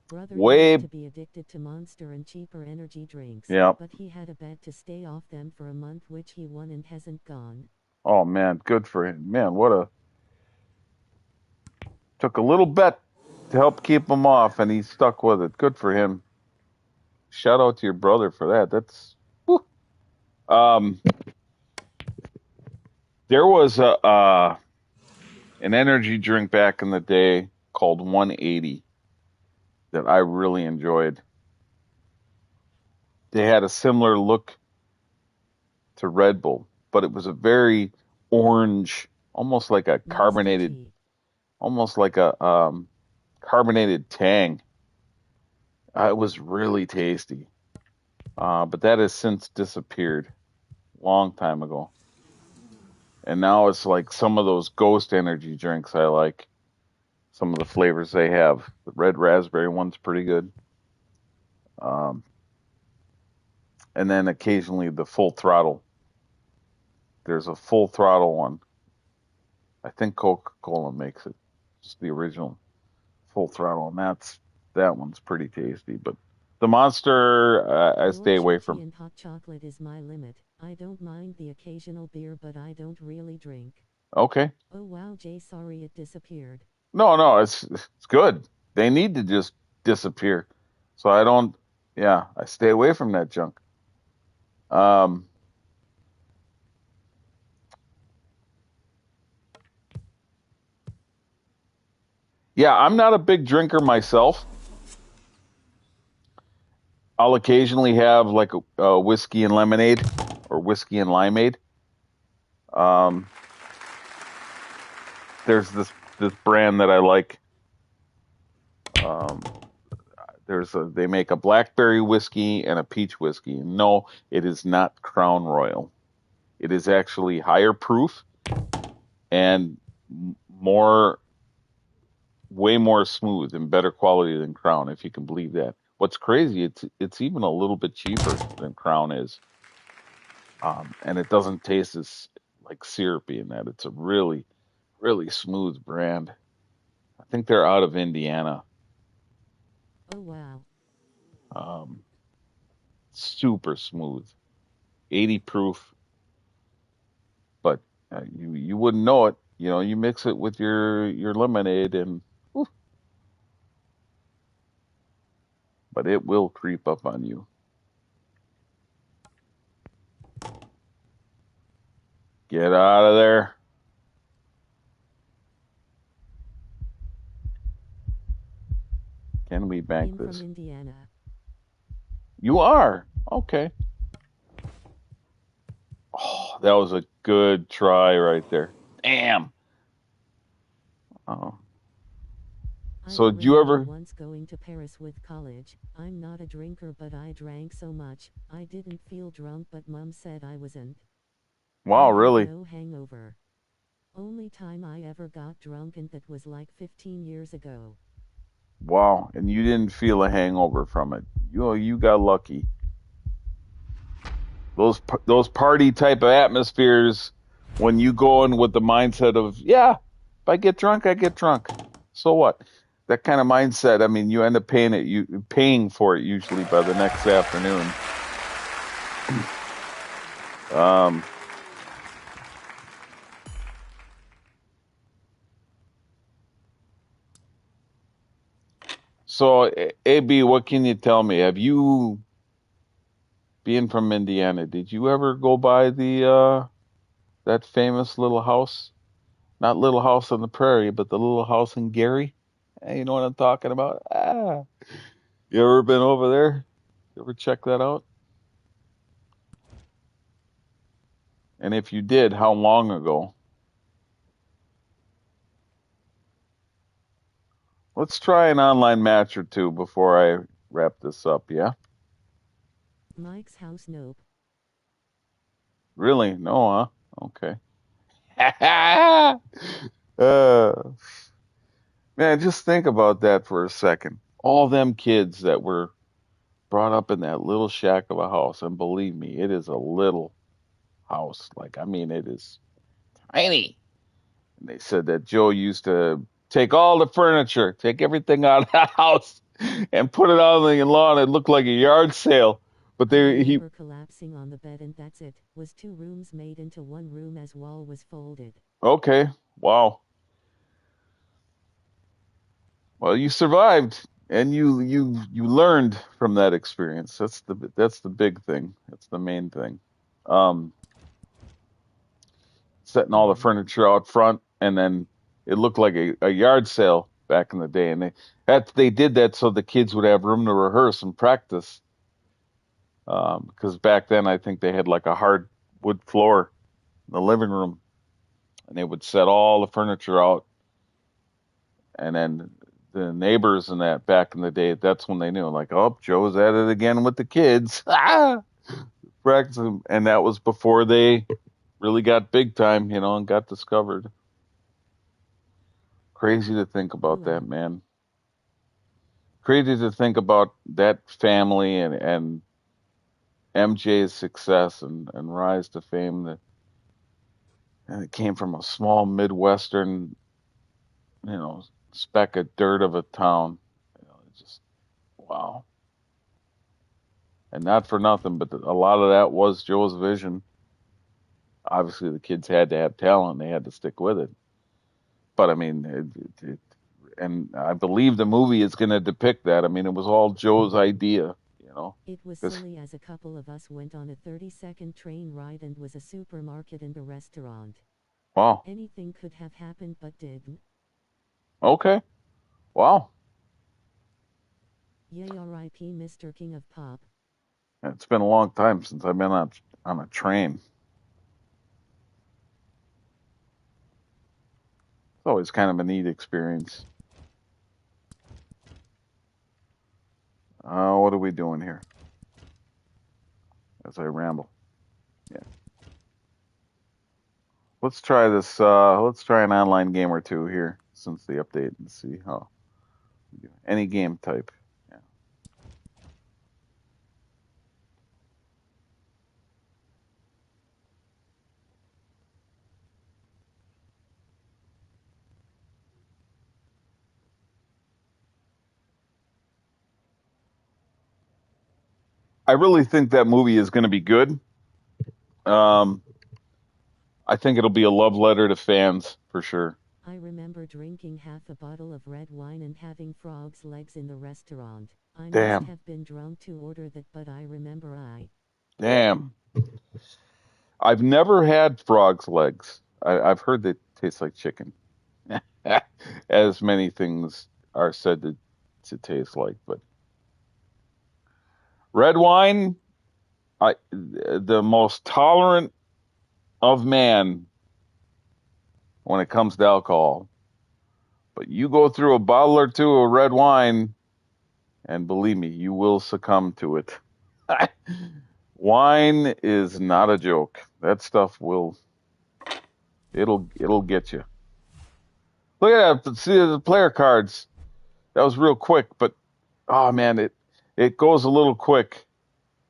Brother used way, to be addicted to Monster and cheaper energy drinks, yeah. but he had a bet to stay off them for a month which he won and hasn't gone. Oh man, good for him. Man, what a took a little bet to help keep him off, and he stuck with it. Good for him. Shout out to your brother for that. That's whew. um. There was a an energy drink back in the day called 180 that I really enjoyed. They had a similar look to Red Bull, but it was a very orange, Monster G. almost like a carbonated Tang. It was really tasty, but that has since disappeared long time ago. And now it's like some of those ghost energy drinks I like. Some of the flavors they have. The red raspberry one's pretty good. Um, and then occasionally the full throttle. There's a full throttle one. I think Coca-Cola makes it. Just the original full throttle, and that one's pretty tasty. But the Monster, I Your stay away chutney from. and hot chocolate is my limit. I don't mind the occasional beer, but I don't really drink. Okay, Oh wow, Jay, sorry it disappeared. no, no, it's good. They need to just disappear. So I don't. Yeah, I stay away from that junk. Um, yeah, I'm not a big drinker myself. I'll occasionally have like a whiskey and lemonade or whiskey and limeade. Um, there's this brand that I like. Um, they make a blackberry whiskey and a peach whiskey. No, it is not Crown Royal. It is actually higher proof and more, way more smooth and better quality than Crown, if you can believe that. What's crazy, it's even a little bit cheaper than Crown is, and it doesn't taste as like syrupy in that. It's a really, really smooth brand. I think they're out of Indiana. Oh wow. Um, Super smooth, 80 proof, but you wouldn't know it. You know, you mix it with your lemonade, and whew, but it will creep up on you. Get out of there. Can we bank I'm from this? Indiana. You are okay. Oh, that was a good try right there. Damn. Oh, I so did you remember ever? once going to Paris with college. I'm not a drinker, but I drank so much, I didn't feel drunk, but mom said I wasn't. I Wow, had really? no hangover. Only time I ever got drunk, and that was like 15 years ago. Wow, and you didn't feel a hangover from it. You got lucky. Those party type of atmospheres, when you go in with the mindset of, yeah, if I get drunk, I get drunk. So what? That kind of mindset. I mean, you end up paying for it usually by the next afternoon. Um, so AB, what can you tell me? Have you, being from Indiana, did you ever go by the that famous little house? Not Little House on the Prairie, but the little house in Gary. You know what I'm talking about? You ever been over there? You ever check that out? And if you did, how long ago? Let's try an online match or two before I wrap this up, yeah? Mike's house, nope. Really? No, huh? Okay. uh, man, just think about that for a second. All them kids that were brought up in that little shack of a house, and believe me, it is a little house. Like, I mean, it is tiny. And they said that Joe used to take all the furniture, take everything out of the house, and put it out on the lawn. It looked like a yard sale. But I he remember collapsing on the bed and that's it. Was two rooms made into one room as wall was folded. okay, wow. Well, you survived, and you learned from that experience. That's the big thing. That's the main thing. Um, Setting all the Damn. furniture out front, and then it looked like a yard sale back in the day. And they did that so the kids would have room to rehearse and practice. Because back then I think they had like a hard wood floor in the living room, and they would set all the furniture out, and then the neighbors and that back in the day, that's when they knew, like, oh, Joe's at it again with the kids. Practicing, and that was before they really got big time, and got discovered. Crazy to think about that, Hula. man. Crazy to think about that family and MJ's success and rise to fame. And it came from a small Midwestern, you know, speck of dirt of a town. It's just wow. And not for nothing, but a lot of that was Joe's vision. Obviously, the kids had to have talent; and they had to stick with it. But I mean, and I believe the movie is going to depict that. I mean, it was all Joe's idea, you know. It was Because silly as a couple of us went on a 30-second train ride and was a supermarket and a restaurant. wow, Anything could have happened but didn't. okay, wow. Yay R.I.P. Mr. King of Pop. It's been a long time since I've been on a train. It's always kind of a neat experience. What are we doing here? As I ramble. Yeah. Let's try this. Let's try an online game or two here since the update and see how we do. Any game type. Yeah. I really think that movie is going to be good. Um, I think it'll be a love letter to fans for sure. I remember drinking half a bottle of red wine and having frog's legs in the restaurant. I must Damn, have been drunk to order that, but I remember I. damn. I've never had frog's legs. I've heard they taste like chicken, as many things are said to taste like. But red wine, the most tolerant of man when it comes to alcohol. But you go through a bottle or two of red wine, and believe me, you will succumb to it. Wine is not a joke. That stuff it'll get you. Look at that. See the player cards. That was real quick, but oh man, it goes a little quick.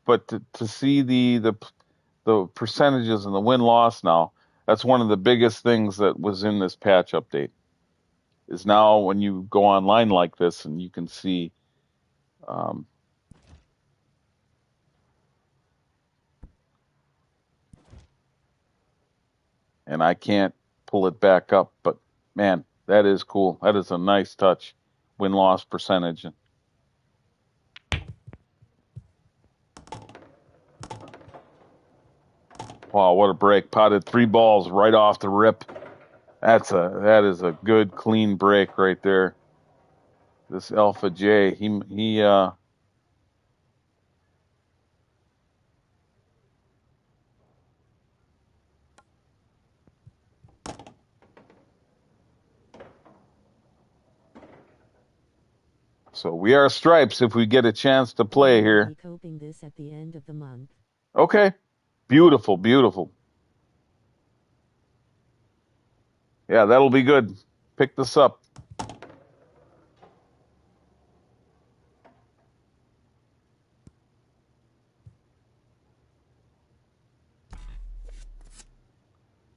But to see the percentages and the win loss now, that's one of the biggest things that was in this patch update. Is now when you go online like this and you can see, um, and I can't pull it back up, but man, that is cool. That is a nice touch. Win loss percentage. Wow, what a break! Potted three balls right off the rip. That is a good clean break right there. This Alpha J, he. So we are stripes if we get a chance to I play will here. be coping this at the end of the month. Okay, beautiful, beautiful. Yeah, that'll be good. Pick this up.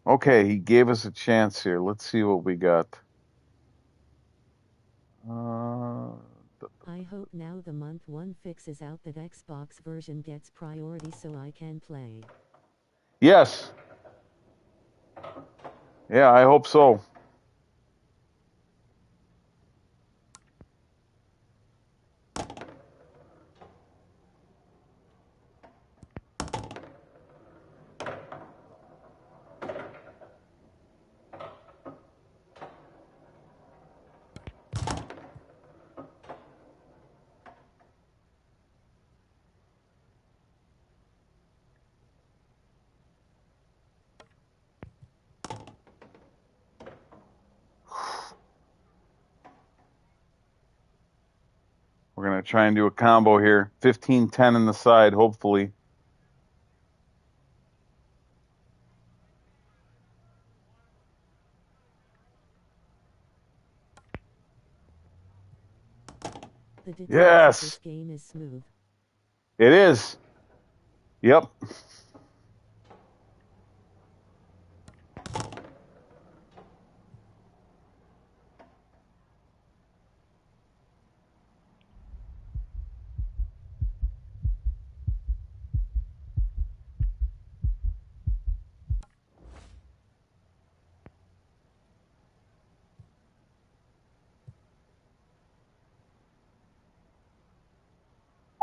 Okay, he gave us a chance here. Let's see what we got. Uh, I hope now the month one fixes out that Xbox version gets priority so I can play. yes. Yeah, I hope so. We're going to try and do a combo here. 15-10 in the side, hopefully. The details of this Yes, game is smooth. it is. Yep.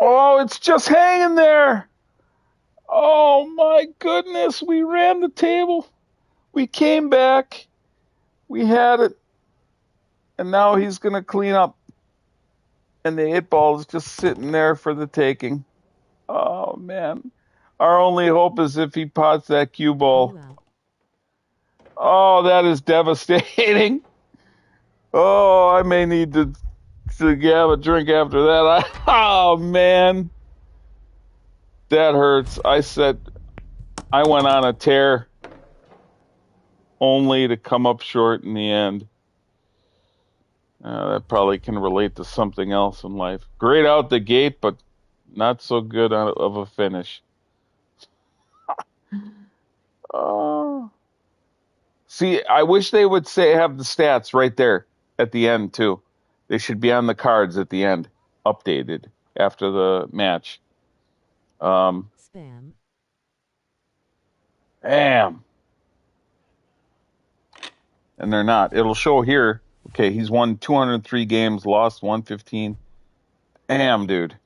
Oh, it's just hanging there. Oh my goodness, we ran the table. We came back. We had it. And now he's going to clean up. And the 8 ball is just sitting there for the taking. Oh man. Our only hope is if he pots that cue ball. You out. Oh, that is devastating. Oh, I may need to have a drink after that. Oh man. That hurts. I went on a tear only to come up short in the end. That probably can relate to something else in life. Great out the gate, but not so good of a finish. Oh. See, I wish they would have the stats right there at the end too. They should be on the cards at the end, updated after the match. Spam. Damn. And they're not. It'll show here. Okay, he's won 203 games, lost 115. Damn, dude.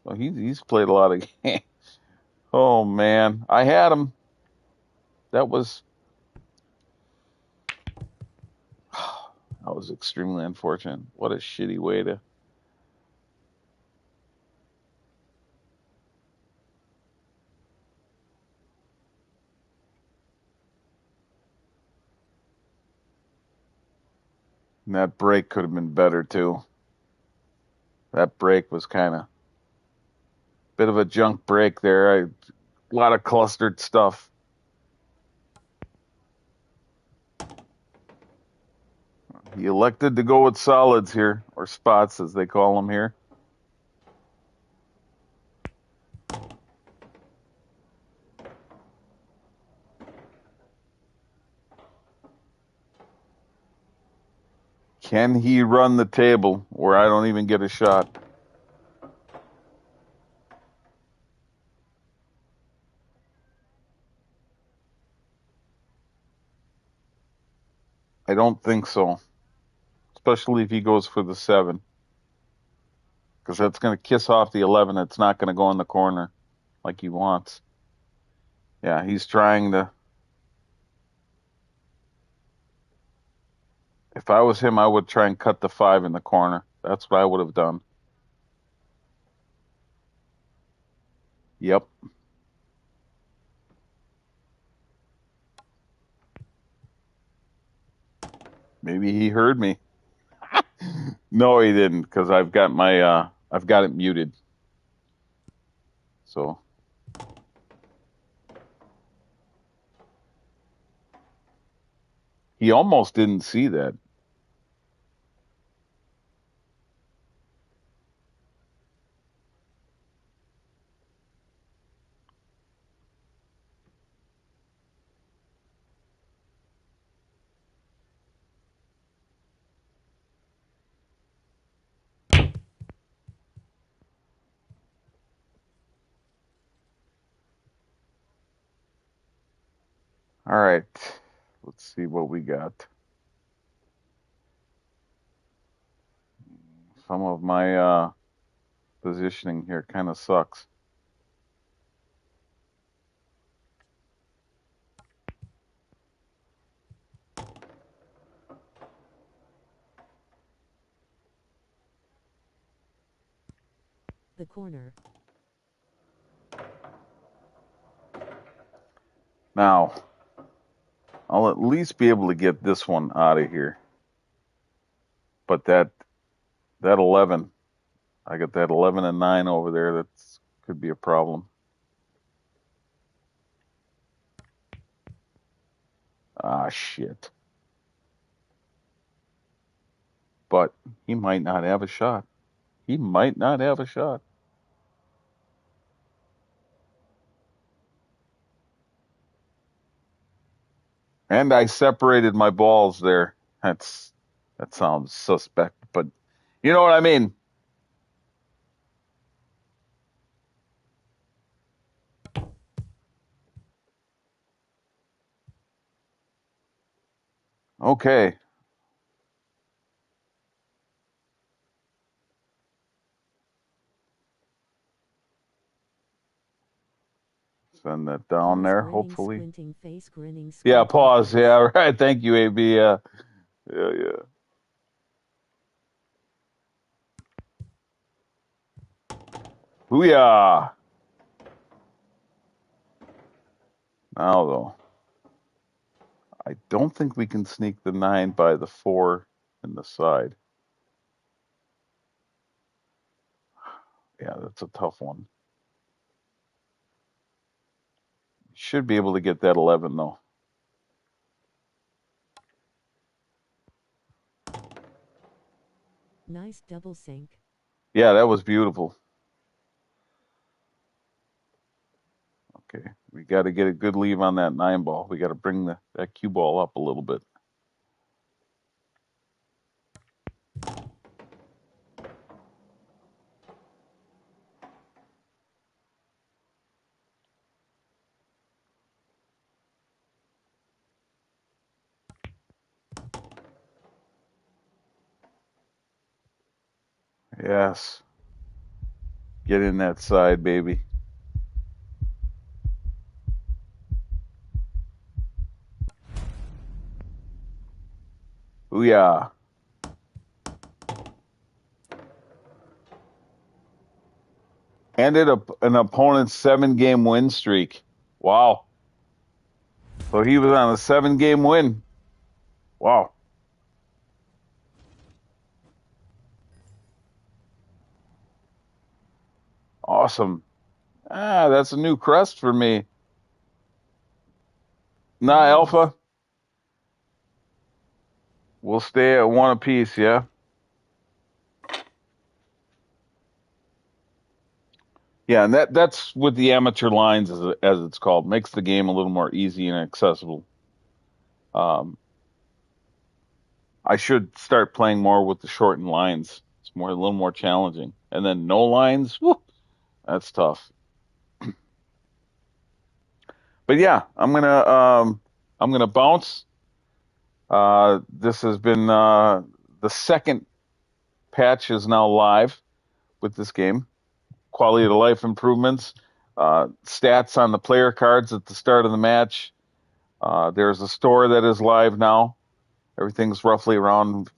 Well, he's played a lot of games. Oh man, I had him. That was that was extremely unfortunate. What a shitty way to. And that break could have been better too. That break was kind of bit of a junk break there. A lot of clustered stuff. He elected to go with solids here, or spots as they call them here. Can he run the table where I don't even get a shot? I don't think so, especially if he goes for the 7, because that's going to kiss off the 11. It's not going to go in the corner like he wants. Yeah, he's trying to. If I was him, I would try and cut the 5 in the corner. That's what I would have done. Yep. Maybe he heard me. No, he didn't, because I've got it muted. So He almost didn't see that. All right. Let's see what we got. Some of my positioning here kind of sucks. The corner. Now, I'll at least be able to get this one out of here. But that 11, I got that 11 and 9 over there. That could be a problem. Ah, shit. But he might not have a shot. He might not have a shot. And I separated my balls there. That sounds suspect, but you know what I mean. Okay, send that down Pause there, grinning hopefully. squinting face grinning Yeah, squinting pause. face. Yeah, right. Thank you, AB. Yeah. Hooyah! Now though, I don't think we can sneak the 9 by the 4 in the side. Yeah, that's a tough one. Should be able to get that 11 though. Nice double sink. Yeah, that was beautiful. Okay, we got to get a good leave on that 9 ball. We got to bring that cue ball up a little bit. Yes, get in that side, baby. Hooyah! Ended up an opponent's 7-game win streak. Wow. So he was on a 7-game win. Wow. Awesome. Ah, that's a new crest for me. Nah, Nice. Alpha. We'll stay at 1 apiece, yeah? Yeah, and that's with the amateur lines as it's called. Makes the game a little more easy and accessible. Um, I should start playing more with the shortened lines. It's a little more challenging. And then no lines, whew, that's tough. But yeah, I'm gonna bounce. This has been the second patch is now live with this game. Quality of life improvements, stats on the player cards at the start of the match. There's a store that is live now. Everything's roughly around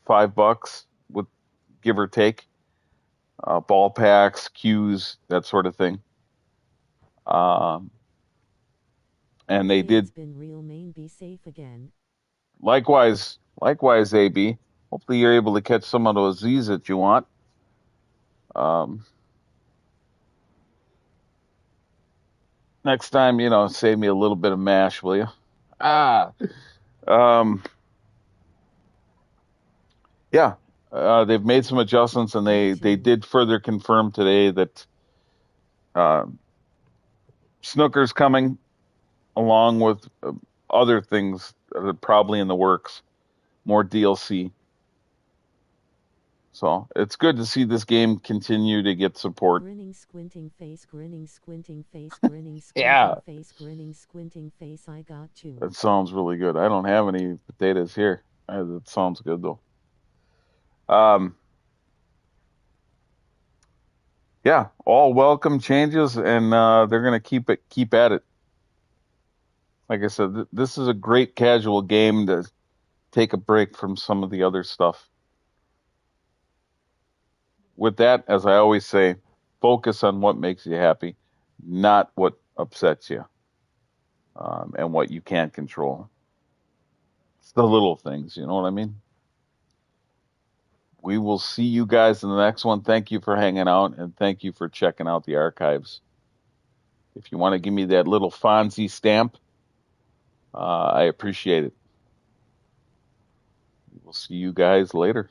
$5 with give or take. Ball packs, cues, that sort of thing. Um, and they Okay, did it's been real main. Be safe again. likewise, AB. Hopefully you're able to catch some of those Z's that you want. Um, Next time, save me a little bit of mash, will you? Ah, Um, yeah, they've made some adjustments, and Me they too. did further confirm today that uh, snooker's coming along with other things that are probably in the works, more DLC. So it's good to see this game continue to get support. Grinning squinting face grinning squinting face grinning squinting Yeah, face grinning squinting face I got you. that sounds really good. I don't have any potatoes here. That sounds good though. Um, yeah, all welcome changes, and they're gonna keep at it. Like I said, this is a great casual game to take a break from some of the other stuff. With that, as I always say, focus on what makes you happy, not what upsets you, and what you can't control. It's the little things, you know what I mean? We will see you guys in the next one. Thank you for hanging out, and thank you for checking out the archives. If you want to give me that little Fonzie stamp, I appreciate it. We'll see you guys later.